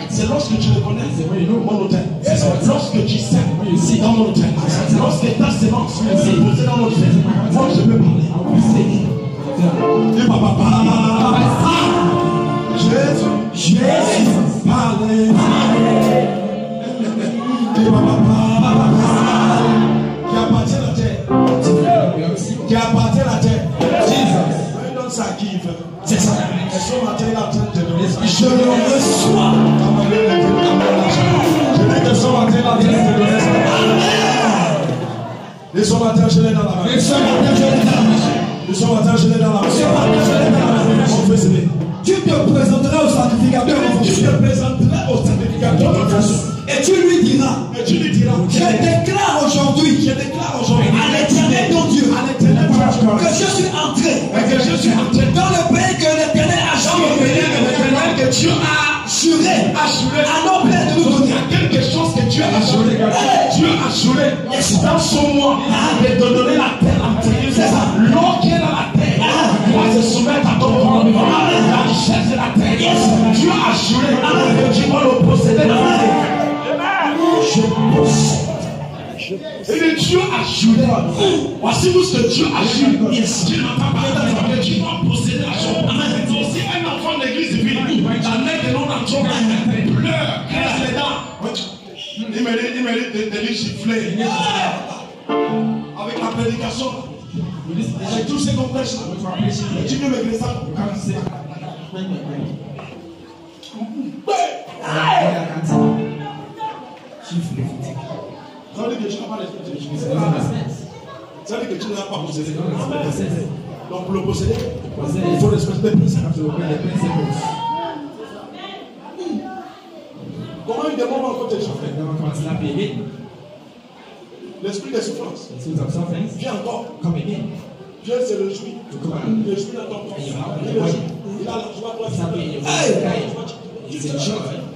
C'est lorsque tu reconnais mon hôtel. Lorsque tu sais dans mon hôtel. Lorsque ta sémence est posée dans mon hôtel. Moi je peux parler. Et papa, Jésus, parlez. Et papa, qui appartient à la terre. Qui appartient à la terre. Il donne ça à qui il veut. C'est ça. Et ce matin, il est en train de te donner ça. Je le reçois. Je dis que ce matin, il est en train de te donner ça. Et ce matin, je l'ai dans la main. Et ce matin, je l'ai dans la main. Et ce matin, je l'ai dans la main. On fait aimer. Tu te présenteras au sacrificateur. Tu te présenteras au sacrificateur. Et tu lui diras. Et tu lui diras. Je déclare aujourd'hui. Je déclare aujourd'hui. À l'éternel ton Dieu. À l'éternel ton Dieu. Que je suis entré. Et que je suis entré. Dans le pays que l'éternel a juré. Que Dieu a juré. À nos pères de nous donner. Il y a quelque chose que Dieu a juré. Dieu a juré. Dans son mois. De donner la terre entière. C'est ça. L'eau qui est dans la terre. Va se soumettre à ton corps. La richesse de la terre. Dieu a juré. Que tu vas le posséder dans la terre. Je possède. Et Dieu a juré. Voici tout ce que Dieu a juré. Dieu n'entend pas que tu vas posséder la chose. C'est aussi un enfant d'église divine. La mère de non-enfant pleure, crève les dents. Il mérite de lui gifler. Avec la prédication. Avec tous ces complexes. Tu veux me ça? Ça veut dire que tu n'as pas respecté. Ça veut dire que tu n'as pas possédé. Donc pour le posséder, il faut respecter les principes. Comment il demande encore tes gens? L'esprit de souffrance. Viens encore. Viens se réjouir. Le jouit dans ton corps. Il a la joie pour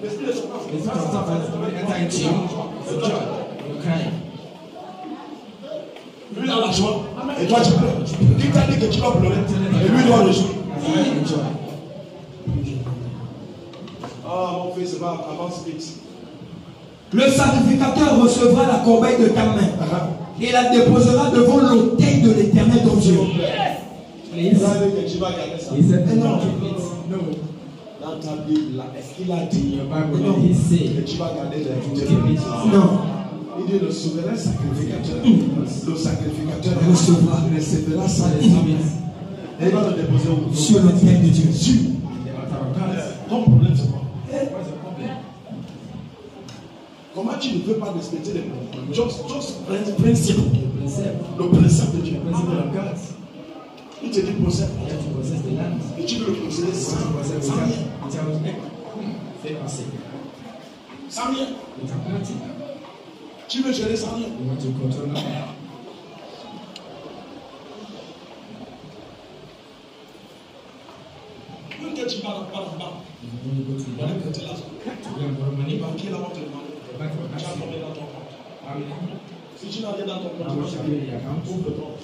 l'esprit de souffrance. Lui a la joie. Et toi tu pleures. Qui t'a dit que tu vas pleurer? Et lui doit le jouer. Ah mon fils, va avance vite. Le sacrificateur recevra la corbeille de ta main et la déposera devant l'autel de l'éternel ton Dieu. Il a dit que tu vas garder ça. Non. Dans ta Bible, là, est-ce qu'il a dit que tu vas garder les Non. Il dit le souverain sacrificateur. Le sacrificateur recevra ça. Et il va le déposer sur l'autel de Dieu. Ton problème, c'est quoi? Comment tu ne peux pas respecter les principes? Just principe. Le principe de Dieu. Il te dit possède. Et tu veux le posséder sans rien. Sans rien. Tu veux gérer sans rien. Même que tu vas là-bas. Banquier là-bas te demande. Tu as combien dans ton compte? Si tu n'as rien dans ton compte, ouvre le compte.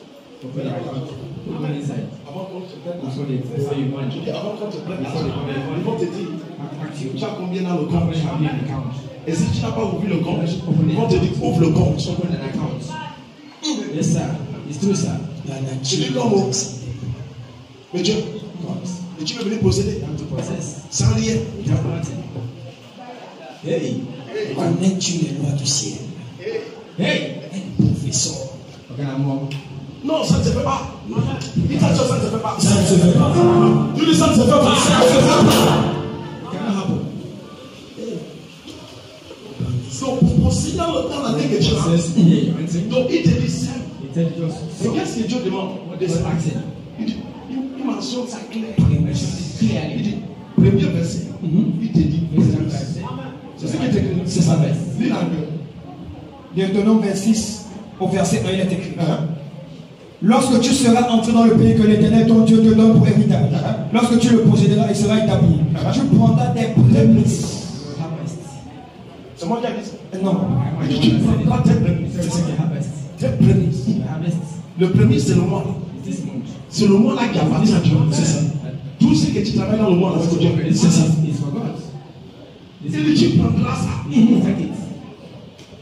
Avant qu'on te prenne, tu dis avant qu'on te prenne, ils vont te dire tu as combien dans le compte. Et si tu n'as pas ouvert le compte, ils vont te dire ouvre le compte. Yes, sir. It's true, sir. Tu dis comment? Mais Dieu, et tu veux venir posséder sans rien. Hey, connais-tu les lois du ciel? Hey, un professeur. Non, ça ne se fait pas. Il t'a dit ça ne se fait pas. Ça ne se fait pas. Tu dis ça ne se fait pas. Ça ne se fait pas. Donc, pour posséder dans l'année que tu as, donc il te dit ça. Et qu'est-ce que Dieu demande? Il mentionne ça clair. Il dit, premier verset, il te dit, c'est ce qui est écrit. C'est ça. Lis l'anglais. Deutéronome 26, au verset 1, il est écrit. Lorsque tu seras entré dans le pays que l'Éternel ton Dieu te donne pour héritage, lorsque tu le posséderas, il sera établi. Tu prendras des prémices. C'est moi qui ai dit ça. Non. Tu prendras tes prémices. C'est ce qui est. Tes prémices. Le prémisse, c'est le mois. C'est le mois là qui appartient à Dieu. C'est ça. Tout ce que tu travailles dans le mois là, c'est pour Dieu. C'est ça. Il dit, tu prendras ça. Take it.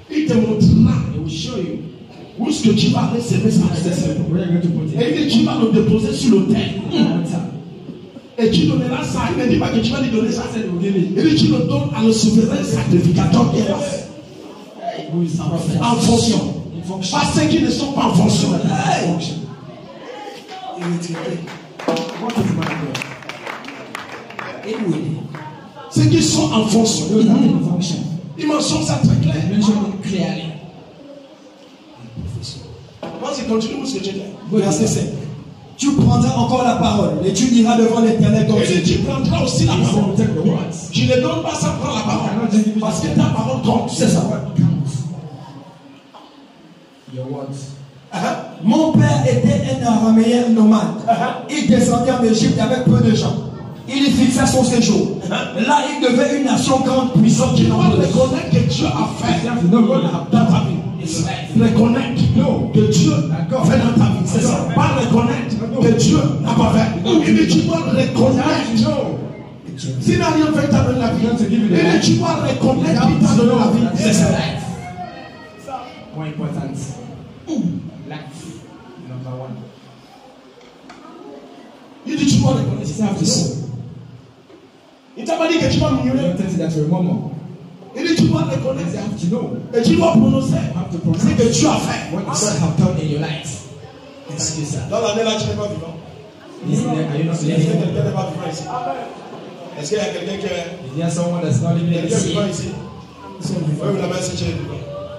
Il te montrera It will show you où est-ce que tu vas recevoir ça. where you're going to put it. Et il dit, tu vas le déposer sur l'autel. Altar. Et tu donneras ça. Il ne dit pas que tu vas lui donner ça. I said it will give it. Il dit, tu le donnes à le souverain sacrificateur qui est là. Who is prophet? En fonction. In function. Pas ceux qui ne sont pas en fonction. Function. Il est traité. What is my God? Et où il est? Ceux qui sont en fonction. Those that are in function. Il mentionne ça très clair. Mention it clearly. Vas-y, continue ce que tu dis. Verset 5. Tu prendras encore la parole et tu diras devant l'Éternel ton Il Dieu. dit, tu prendras aussi la He said, parole. we'll take the words. Tu ne donnes pas ça prendre la parole. Parce que ta parole compte. C'est ça. Your words. Mon père était un araméen nomade. Il descendit en Égypte avec peu de gens. Il y fixa son séjour. Là, il devait une nation grande, puissante, Tu qui dois nombreuse. reconnaître que Dieu a fait You have to know what you have dans done. ta vie. Reconnaître que Dieu fait dans ta vie. C'est ça. Pas reconnaître que Dieu n'a pas fait. Il dit, tu dois reconnaître. S'il n'a rien fait, tu as donné la vie. Il dit, tu dois reconnaître qu'il t'a donné la vie. C'est ça. More important. Life. Number one. Il dit, tu dois reconnaître. You have to know. Il t'a pas dit que tu vas You murmurer. don't tell you that you're a murmur. Il dit, tu dois You reconnaître. have to know Et tu dois prononcer You have to pronounce ce que tu as fait. what God have done in your life. Thank you, sir. Dans l'année là, tu n'es pas vivant. This year, are you not Est-ce que living? quelqu'un n'est pas vivant ici? Est-ce qu'il y a quelqu'un qui est Is there someone that's not living in quelqu'un this vivant year? ici? Oui, la main, c'est tu es vivant.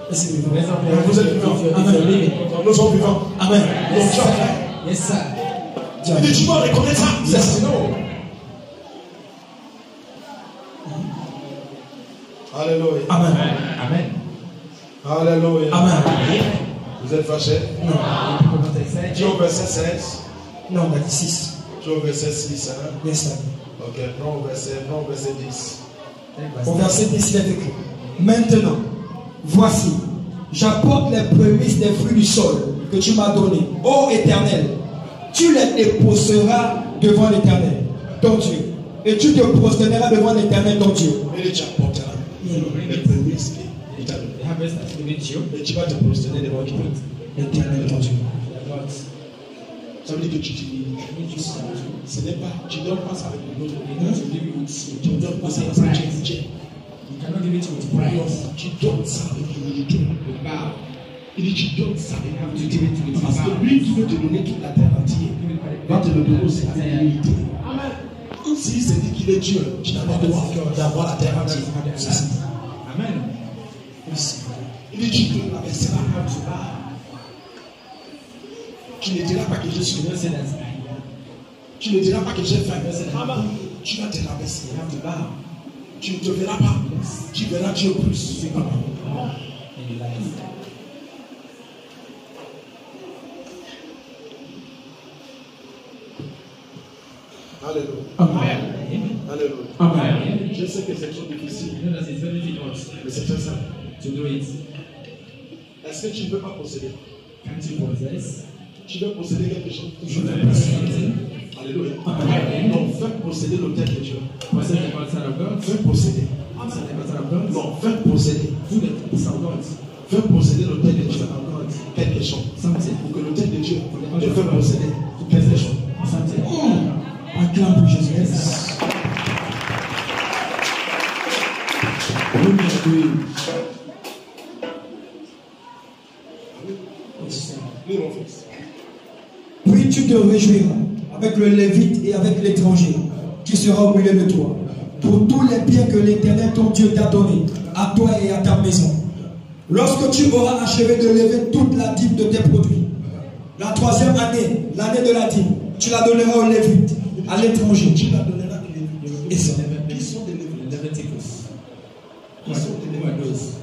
Raise up your hand Vous if êtes vivant. you're living. Nous sommes vivants. Amen. Donc tu as fait. Yes, sir. Il dit, tu dois reconnaître ça. C'est ça. Alléluia. Amen. Amen. Alléluia. Amen. Vous êtes fâchés? No. People not excited. Tu es au verset 16. Non, on a dit 6. Tu es au verset 6. Hein? Yes, sir. Ok, prends au verset 10. Au verset 10, il est écrit. Maintenant, voici, j'apporte les prémices des fruits du sol que tu m'as donné. Ô Éternel, tu les déposeras devant l'Éternel, ton Dieu. Et tu te prosterneras devant l'Éternel, ton Dieu. Et tu apporteras les prémices qu'il t'a donné. The harvest has given to you. Et tu vas te prosterner devant qui? L'Éternel, ton Dieu. God. Ça veut dire que tu t'humilies. Ce n'est pas, tu ne donnes pas ça avec le nom. Tu ne donnes pas ça parce que tu es Dieu. You cannot give it with pride. Tu donnes ça avec l'humilité. With bow. Il dit, tu donnes ça avec You have to give it with parce que bow. lui qui veut te donner toute la terre entière va te le donner aussi avec l'humilité. S'il se dit qu'il est Dieu, tu n'as pas le droit d'avoir la terre entière. C'est ça. Amen. Il dit, tu te rabaisseras. Tu ne diras pas que je suis. You don't say that. Tu ne diras pas que j'ai faim. Tu vas te rabaisser. You have to bow Tu ne te verras pas. Tu verras Dieu plus. in your life. Alléluia. Amen. Alléluia. Amen. Je sais que c'est trop difficile, You know that it's very difficult mais c'est très simple. to do it. Est-ce que tu ne veux pas posséder? Can't you possess? Tu veux posséder quelque chose? You don't possess something. Alléluia. Amen. Non, fais posséder l'autel de Dieu. Possess the altar of God. Fais posséder. Possess the altar of God. Non, fais posséder. Do the altar of God. Fais posséder l'autel de Dieu. Altar of God. Quelque chose. Something. Pour que l'autel de Dieu te fait posséder quelque chose. Something. Acclame pour Jésus. Lis mon fils. Puis tu te réjouiras avec le Lévite et avec l'étranger qui sera au milieu de toi, pour tous les biens que l'Éternel ton Dieu t'a donnés, à toi et à ta maison. Lorsque tu auras achevé de lever toute la dîme de tes produits, la 3e année, l'année de la dîme, tu la donneras au Lévite, à l'étranger. Tu la donneras à l'évêque. Et ça. Qui sont des lévites? Leviticus. Qui sont des Who are lévites? those?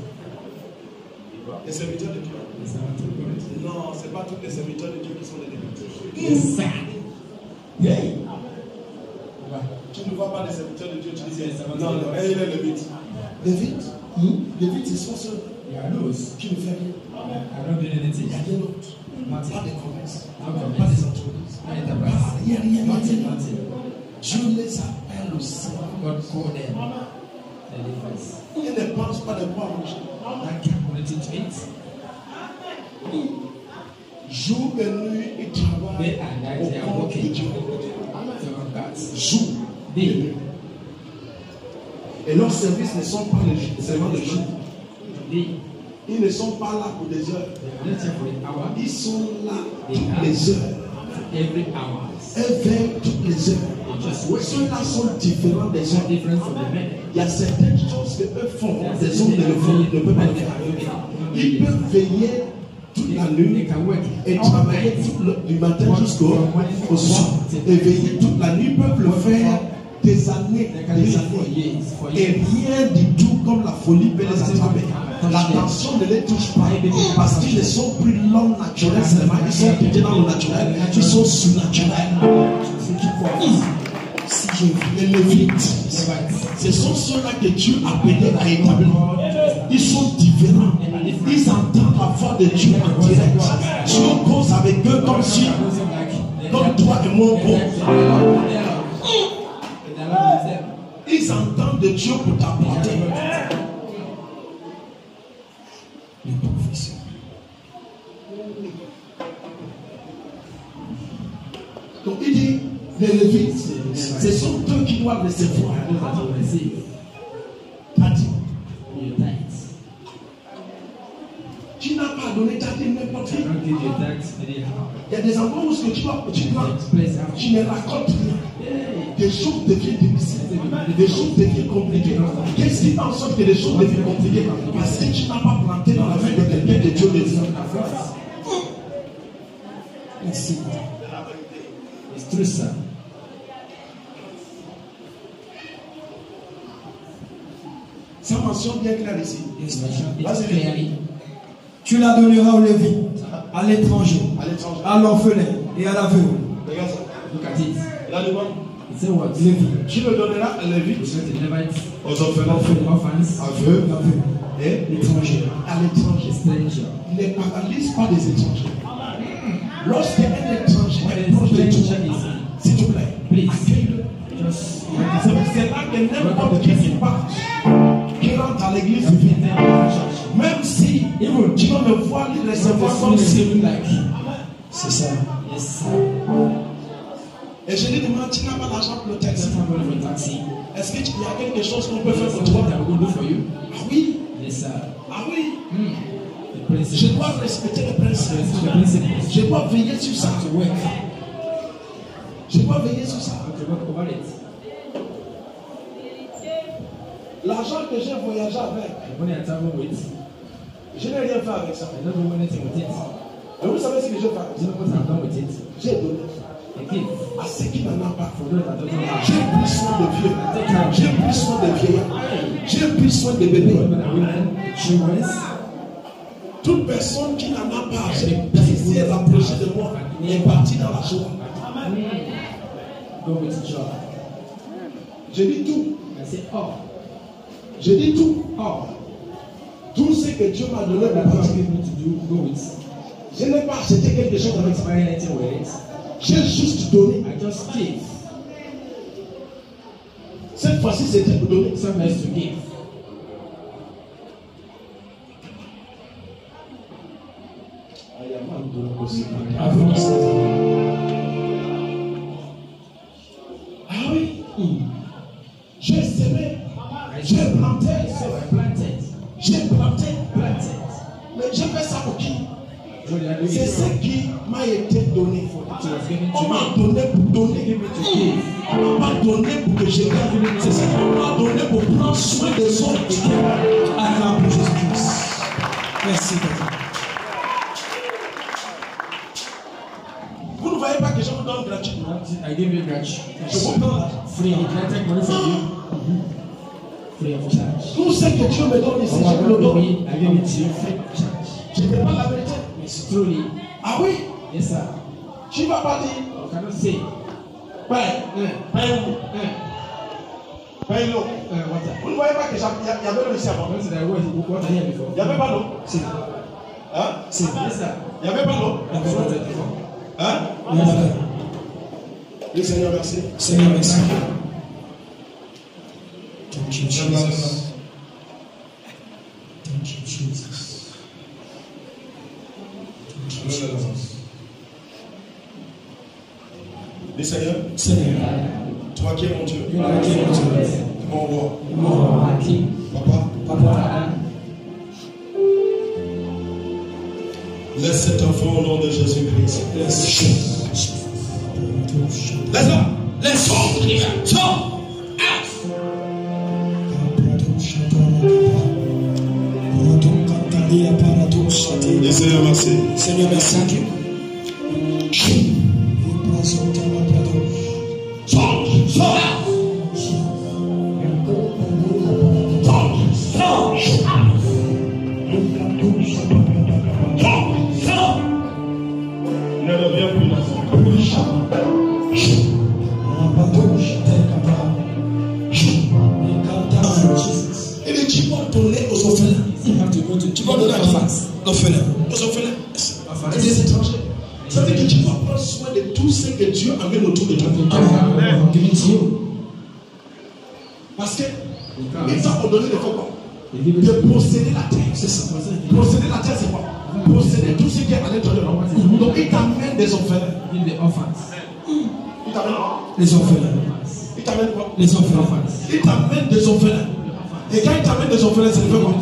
Les serviteurs de Dieu. The servants of God. Non, ce n'est pas tous les serviteurs de Dieu qui sont des lévites. Yes, sir. Hey. Tu ne vois pas les serviteurs de Dieu, tu dis Les serviteurs non, de non, Dieu. et il est lévite. Lévite? Lévite, c'est son seul You are those. qui ne fait rien. I don't do Il anything. n'y a rien d'autre. Nothing. Pas de commerce, Okay. pas des entreprises. No enterprise. Il n'y a rien. Nothing. Nothing. Dieu les appelle aussi. God called them. Il ne pense pas de quoi manger. Jour et nuit, il travaille au compte de Dieu. Jour et nuit. Et leurs services ne sont pas seulement de jour. Ils ne sont pas là pour des heures. Ils sont là toutes les heures. Elles veillent toutes les heures. Ceux-là sont différents des hommes. Il y a certaines choses que eux font, des hommes ne peuvent pas le faire. Ils peuvent veiller toute la nuit et travailler du matin jusqu'au soir. Et veiller toute la nuit, ils peuvent le faire des années. Et rien du tout comme la folie peut les attraper. La tension ne les touche pas parce qu'ils ne sont plus l'homme naturel seulement. Ils sont plus dans le naturel, ils sont surnaturels. Si je les Lévites, ce sont ceux-là que Dieu a appelés à établir. Ils sont différents. Ils entendent la voix de Dieu en direct. Dieu cause avec eux comme si, comme toi et moi. Ils entendent de Dieu pour t'apporter. Les professeurs. Donc il dit, les Lévites, ce sont eux qui doivent recevoir. Tu n'as pas donné ta dîme n'importe qui. Il y a des endroits où tu ne racontes rien. Des choses deviennent difficiles, des choses deviennent compliquées. Qu'est-ce qui fait en sorte que les choses deviennent compliquées? Parce que tu n'as pas planté dans la vie de quelqu'un que Dieu le dit. Merci. C'est ça. Ça mentionne bien clair ici. Vas-y. Tu la donneras au Lévi, à l'étranger, à l'orphelin et à l'aveugle. Regarde ça. Look at it. Là, le bon. Say what? Lévi. Tu le donneras à Lévi, aux orphelins, aveugles et l'étranger. À l'étranger. Ne paralyse pas des étrangers. Lorsqu'un étranger est proche de toi, s'il te plaît, accueille-le. C'est là que n'importe qui part, qui rentre à l'église, même si tu vas me voir le recevoir comme si. C'est ça. Et je lui demande, tu n'as pas l'argent pour le taxi. Est-ce qu'il y a quelque chose qu'on peut faire pour toi? Ah oui. Ah oui. Je dois respecter les principes. Je dois veiller sur ça. Je dois veiller sur ça. L'argent que j'ai voyagé avec, je n'ai rien fait avec ça. Et vous savez ce que je fais? J'ai donné à ceux qui n'en ont pas. J'ai pris soin de vieux. J'ai pris soin de vieillards. J'ai pris soin de bébés. Toute personne qui n'en a pas, j'ai plaisir à rapprocher de moi est partie dans la joie. Je dis tout. Je dis tout. Tout ce que Dieu m'a donné pour partir. Je n'ai pas acheté quelque chose avec ça. J'ai juste donné. Cette fois-ci, c'était pour donner. Ah oui. J'ai semé. J'ai planté. J'ai planté. Mais j'ai fait ça pour qui? C'est ce qui m'a été donné. On m'a donné pour donner. On m'a donné pour que je gagne. C'est ce qu'on m'a donné pour prendre soin des autres. Acclame pour Jésus-Christ. Merci. Vous ne voyez pas que je vous donne gratuitement. Je vous donne free. Tout ce que Dieu me donne ici, je vous le donne. Je ne dis pas la vérité. Ah oui? Tu ne vas pas dire. Paye l'eau. Vous ne voyez pas qu'il y avait l'eau ici avant? Il n'y avait pas l'eau. Hein? Il n'y avait pas l'eau. Hein? Le Seigneur merci. Seigneur merci. Thank you, Jesus. Thank you, Jesus. Dis Seigneur, Seigneur, toi qui es mon Dieu, tu es mon Dieu. mon roi, Mon roi, papa, Papa, laisse cet enfant au nom de Jésus-Christ. Laisse-la. Laisse-la. Sors. Et Seigneur, merci. Seigneur, merci. Sors. Sors. Ne reviens plus là. Et les tu vas donner aux orphelins. Tu vas donner à qui? L'orphelin. Aux orphelins. Et des étrangers. Ça veut dire que tu vas prendre soin de tout ce que Dieu amène autour de toi. Parce que il t'a ordonné de faire quoi? De posséder la terre. C'est ça. Posséder la terre, c'est quoi? Posséder tout ce qui est à l'intérieur. Donc il t'amène des orphelins. Il t'amène Les orphelins. Il t'amène quoi? Les orphelins. Il t'amène des orphelins. Et quand il t'amène des orphelins, c'est le fait quoi?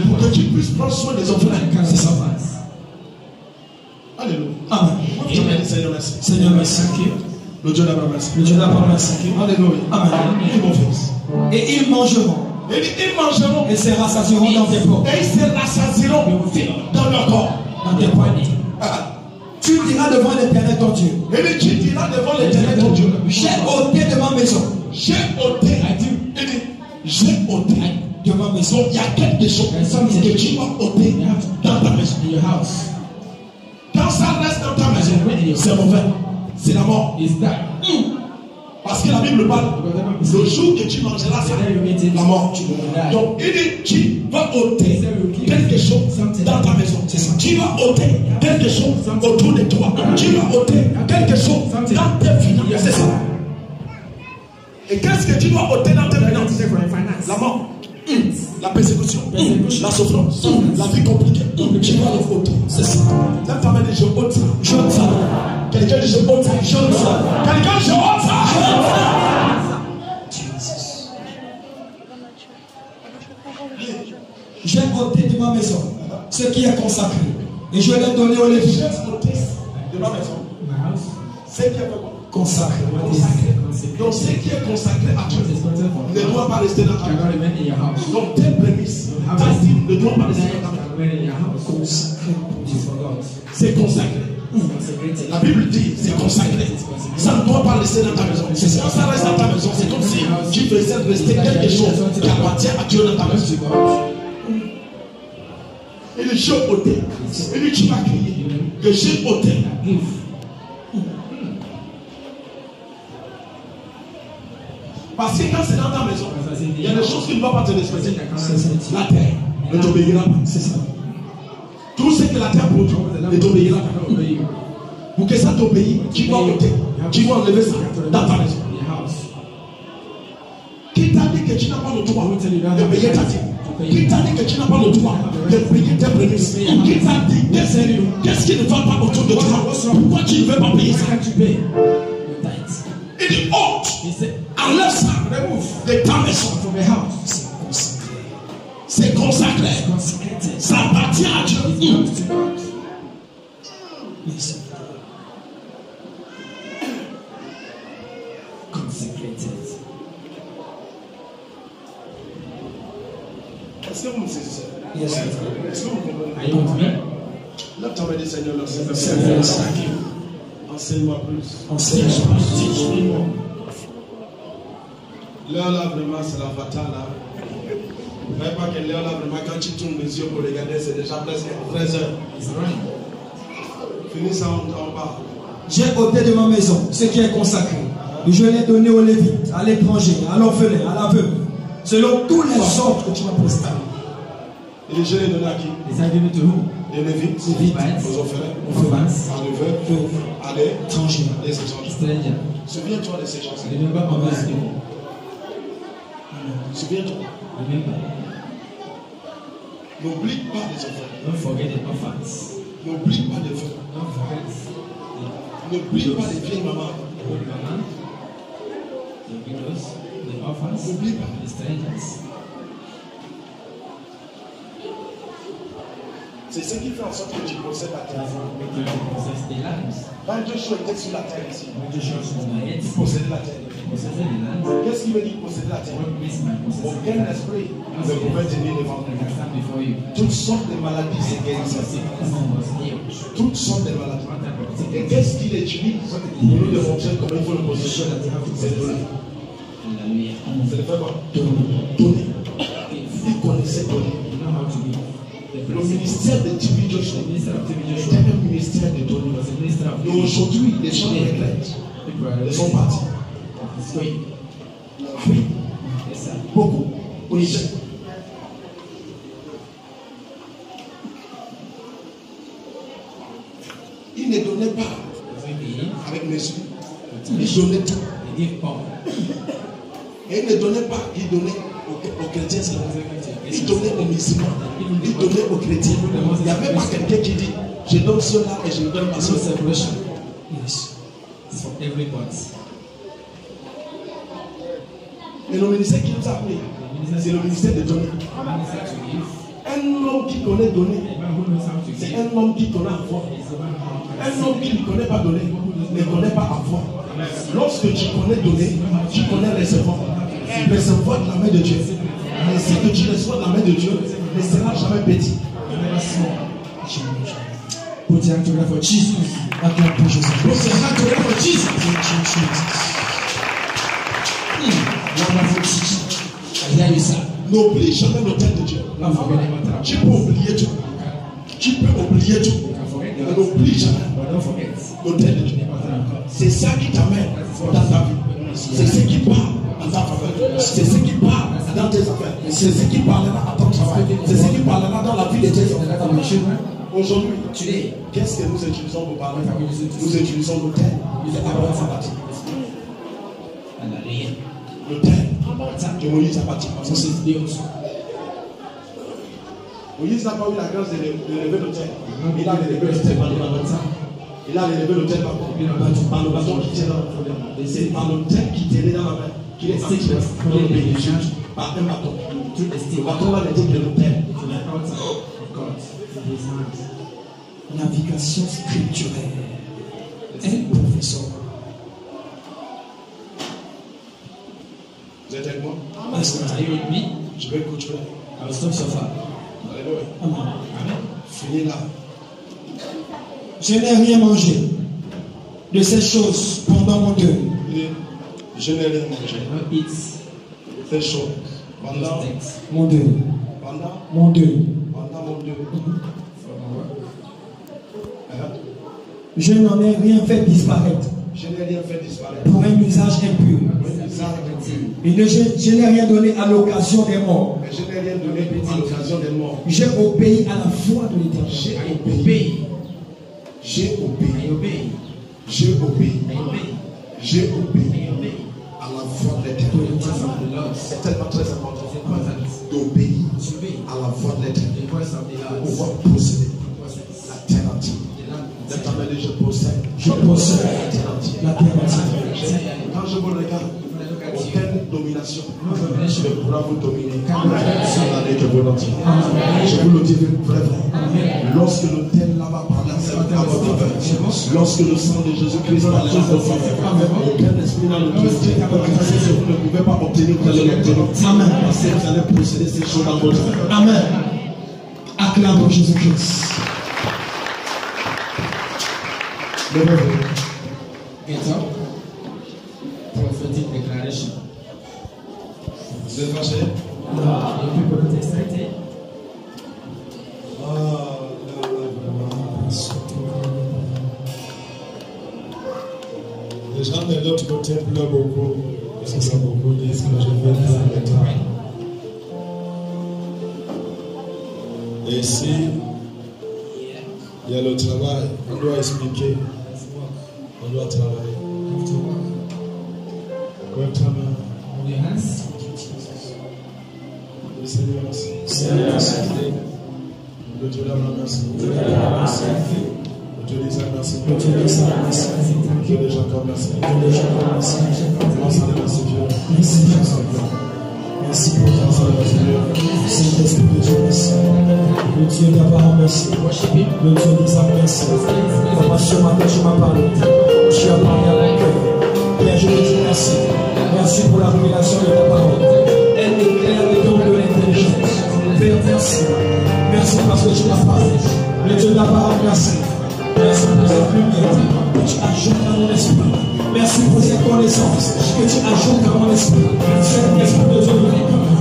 Pour que tu puisses prendre soin des orphelins. C'est ça. Alléluia. Amen. Je me dis Seigneur, merci. Seigneur, merci. Le Dieu d'Abraham, merci. Le Dieu d'Abraham, merci. Alléluia. Amen. Et mon fils. Et ils mangeront Et ils mangeront. et se rassasieront dans tes portes, Et ils se rassasieront dans leur corps. dans tes poignets. Tu diras devant l'Éternel ton Dieu, Et tu diras devant l'Éternel ton Dieu, j'ai ôté de ma maison, j'ai ôté, il dit, j'ai ôté de ma maison. il y a quelque chose que tu vas ôter dans ta maison. Quand ça reste dans ta maison, c'est mauvais, c'est la mort. Parce que la Bible parle, le jour que tu mangeras ça, la mort. Donc il dit, tu vas ôter quelque chose dans ta maison. C'est ça. Tu vas ôter quelque chose autour de toi. Tu vas ôter quelque chose dans tes finances. C'est ça. Et qu'est-ce que tu dois ôter dans tes finances? La mort, la persécution, la souffrance, la vie compliquée. Tu dois le ôter. C'est ça. Lève ta main et je ôte ça. Je ôte ça. Quelqu'un dit je ôte ça. Je ôte ça. Quelqu'un dit je ôte ça. J'ai ôté de ma maison ce qui est consacré et je l'ai donné aux Lévites. De ma maison. C'est qui est quoi? Consacré. Donc ce qui est consacré à Dieu ne doit pas rester dans ta maison. Donc tes prémices, ta dîme ne doit pas rester dans ta maison. C'est consacré. La Bible dit c'est consacré. Ça ne doit pas rester dans ta maison. Quand ça reste dans ta maison, c'est comme si tu faisais rester quelque chose qui appartient à Dieu dans ta maison. Et le j'ai ôté. Et lui tu vas crier que j'ai ôté. Parce que quand c'est dans ta maison, il y a des choses qui ne vont pas te respecter. La terre ne t'obéira pas. C'est ça. Tout ce que la terre produit ne t'obéira pas. Pour que ça t'obéisse, tu dois ôter. Tu dois enlever ça dans ta maison. Qui t'a dit que tu n'as pas le droit de payer ta dîme? Qui t'a dit que tu n'as pas le droit de payer tes prémices? Qui t'a dit qu'est-ce qui ne va pas autour de toi? Pourquoi tu ne veux pas payer ça? Il dit ôte, enlève ça de ta maison. C'est consacré. Ça appartient à Dieu. Est-ce que vous me saisissez? Yes. Est-ce que vous comprenez? Lève ta main et dis Seigneur, enseigne-moi plus. Enseigne-moi. L'heure là, vraiment, c'est la fatale là. Vous ne voyez pas que l'heure là, vraiment, quand tu tournes les yeux pour regarder, c'est déjà presque 13 heures. Finis ça en bas. J'ai ôté de ma maison ce qui est consacré. Et je l'ai donné aux Lévites, à l'étranger, à l'orphelin, à l'aveugle, selon tous les ordres que tu m'as prescrits. Et je l'ai donné à qui? Les Lévites, aux orphelins, à l'aveugle, à l'étranger. Souviens-toi de ces choses. Souviens-toi. Remember, N'oublie pas les enfants. don't forget the orphans. N'oublie pas les veuves. Don't forget N'oublie pas les vieilles mamans. the old mama, the widows, the orphans, N'oublie pas. the strangers. C'est ce qui fait en sorte que tu possèdes la terre. That's what makes you possess the lands. Quand Joshua était sur la terre ici, When Joshua was on the il head, possédait la terre. possessed the land. Qu'est-ce qui veut dire posséder la terre? What means by possessing the Aucun land? esprit ne pouvait tenir devant I nous. can stand before you. Toutes sortes de maladies se guérissent. Sickness was healed. Toutes sortes de maladies. One type of Et sickness. qu'est-ce qu'il utilise pour nous démontrer comment il faut le posséder? C'est donner. Hallelujah. C'est le fait quoi? Donner. Il connaissait donner. You know how to give. The Le principle. ministère de TV Joshua The minister of TV était Joshua un ministère de donner. was a minister of Et aujourd'hui, les gens regrettent. people are Ils sont partis. It's going. Ah oui, Yes, sir. beaucoup. Au Niger. Il ne donnait pas Maybe avec mesure. Il donnait tout. they give up. Et il ne donnait pas, il donnait aux chrétiens seulement. Il donnait aux musulmans. Il donnait aux chrétiens. Il n'y avait pas quelqu'un qui dit je donne cela et je ne donne pas No cela. separation. Yes. It's for everybody. Et le ministère qui nous a appelé, c'est le ministère de donner. Minister to give. Un homme qui connaît donner, A man who knows how to c'est give un homme qui connaît avoir. is the one who Un homme qui ne connaît pas donner, ne connaît pas avoir. Lorsque tu connais donner, tu connais recevoir. Recevoir de la main de Dieu. Mais ce que tu reçois de la main de Dieu ne sera jamais petit. never small. Put your hand together for Jesus. Acclaim pour Jésus. Donc c'est ça que l'on dit. Wonderful teaching. I hear you, sir. N'oublie jamais l'autel de Dieu. Don't forget the matter of Tu peux oublier tout. Tu peux oublier tout. You can forget Mais the n'oublie jamais but don't forget l'autel de Dieu. the matter of God. C'est ça qui t'amène dans ta vie. C'est ce qui parle dans ta faveur. C'est ce qui parle dans tes affaires. C'est ce qui parlera à ton travail. C'est ce qui parlera dans la vie de tes enfants. Aujourd'hui, Today, qu'est-ce que nous utilisons pour parler? what are we using to Nous say? utilisons l'autel. Use the power of God. Hallelujah. L'autel de Moïse a bâti. This is built. Moïse n'a pas eu la grâce de lever l'autel. Il a levé l'autel par le bâton. Il a levé l'autel par le bâton qui tient dans la main. C'est par l'autel qui tenait dans la main qu'il est parti pour le pays par un bâton. Le bâton là n'était que l'autel. To the altar of God. In his hand. Navigation scripturelle. Un professeur. Vous êtes avec moi? Are you with me? Je vais continuer. I will stop so far. Alléluia. Amen. Finis là. Je n'ai rien mangé de ces choses pendant mon deuil. Je n'ai rien mangé. Not eat Fais chaud. those Pendant things Mon deuil. mon Dieu. from my work. Je n'en ai rien fait disparaître Je n'ai rien fait disparaître. pour un usage impur. Et je n'ai rien donné à l'occasion des morts. Mais je n'ai rien donné à l'occasion des morts. J'ai obéi à la foi de l'Éternel. J'ai I obéi. obey. J'ai I obéi. obey. J'ai obéi. I obey. J'ai obéi I obey. à la voix de To the l'Éternel. voice of the Lord. C'est tellement très important It's important d'obéir to obey à la voix de l'Éternel the voice of the pour Lord. pouvoir posséder Possess la terre entière. the land. L'Éternel dit je possède. Je possède la terre entière. la terre entière. Quand je vous regarde, When I look at you, aucune domination no domination ne pourra vous dominer. can Sur l'année que vous l'entier. Je vous le dis vrai. Lorsque l'autel là-bas parle à votre faveur, lorsque le sang de Jésus-Christ parle à votre faveur, aucun esprit dans le Christ, si vous ne pouvez pas obtenir, vous allez l'obtenir. Amen. Parce que vous allez posséder ces choses dans votre vie. Amen. Acclame pour Jésus-Christ. Levez-vous. get up. Prophetic declaration. Vous êtes fâché? You people not excited? Les gens de l'autre côté pleurent beaucoup. Parce que ça beaucoup disent que je vais faire le temps. Et ici, il y a le travail. On doit expliquer. Let's walk. On doit travailler. You have to walk. Correctement. Hold your hands. Seigneur, merci. Seigneur, merci. Le Dieu d'amour, merci. Dieu d'amour, merci. Le Dieu des âmes, merci. Le Dieu des âmes, merci. Le Dieu des gens, merci. Le Dieu des gens, merci. Merci, merci, Dieu. Merci, Jésus. Merci pour ta parole. Saint-Esprit de Dieu, merci. Le Dieu d'Abraham, merci. Le Dieu des âmes, merci. Papa, ce matin, tu m'as parlé. Tu as parlé à mon cœur. Père, je te dis merci. Merci pour la révélation de ta parole. Elle éclaire les dons de l'intelligence. Père, merci. Merci parce que tu m'as parlé. Le Dieu d'Abraham, merci. Merci pour cette lumière que tu ajoutes à mon esprit. Merci pour cette connaissance que tu ajoutes à mon esprit. Cet esprit de Dieu,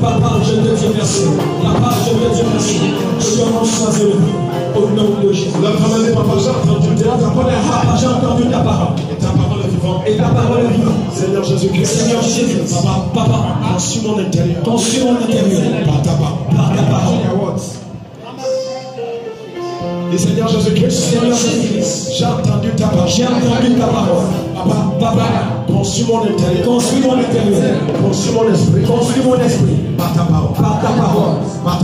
Papa, je te dis merci. Papa, je te dis merci. Je m'en choisis au nom de Jésus. La parole n'est pas j'ai entendu Papa, j'ai entendu ta parole. Et ta parole est vivante. Et ta parole est vivante. Seigneur Jésus-Christ. Seigneur Jésus-Christ. Papa, conçu mon intérieur. Conçu mon intérieur. Par ta parole. Par ta parole. Et Seigneur Jésus-Christ. Seigneur Jésus-Christ. J'ai entendu ta parole. J'ai entendu ta parole. Papa, conçu mon intérieur. construis mon intérieur. Conçu mon esprit. Construis mon esprit. Par ta parole. Par ta parole. Par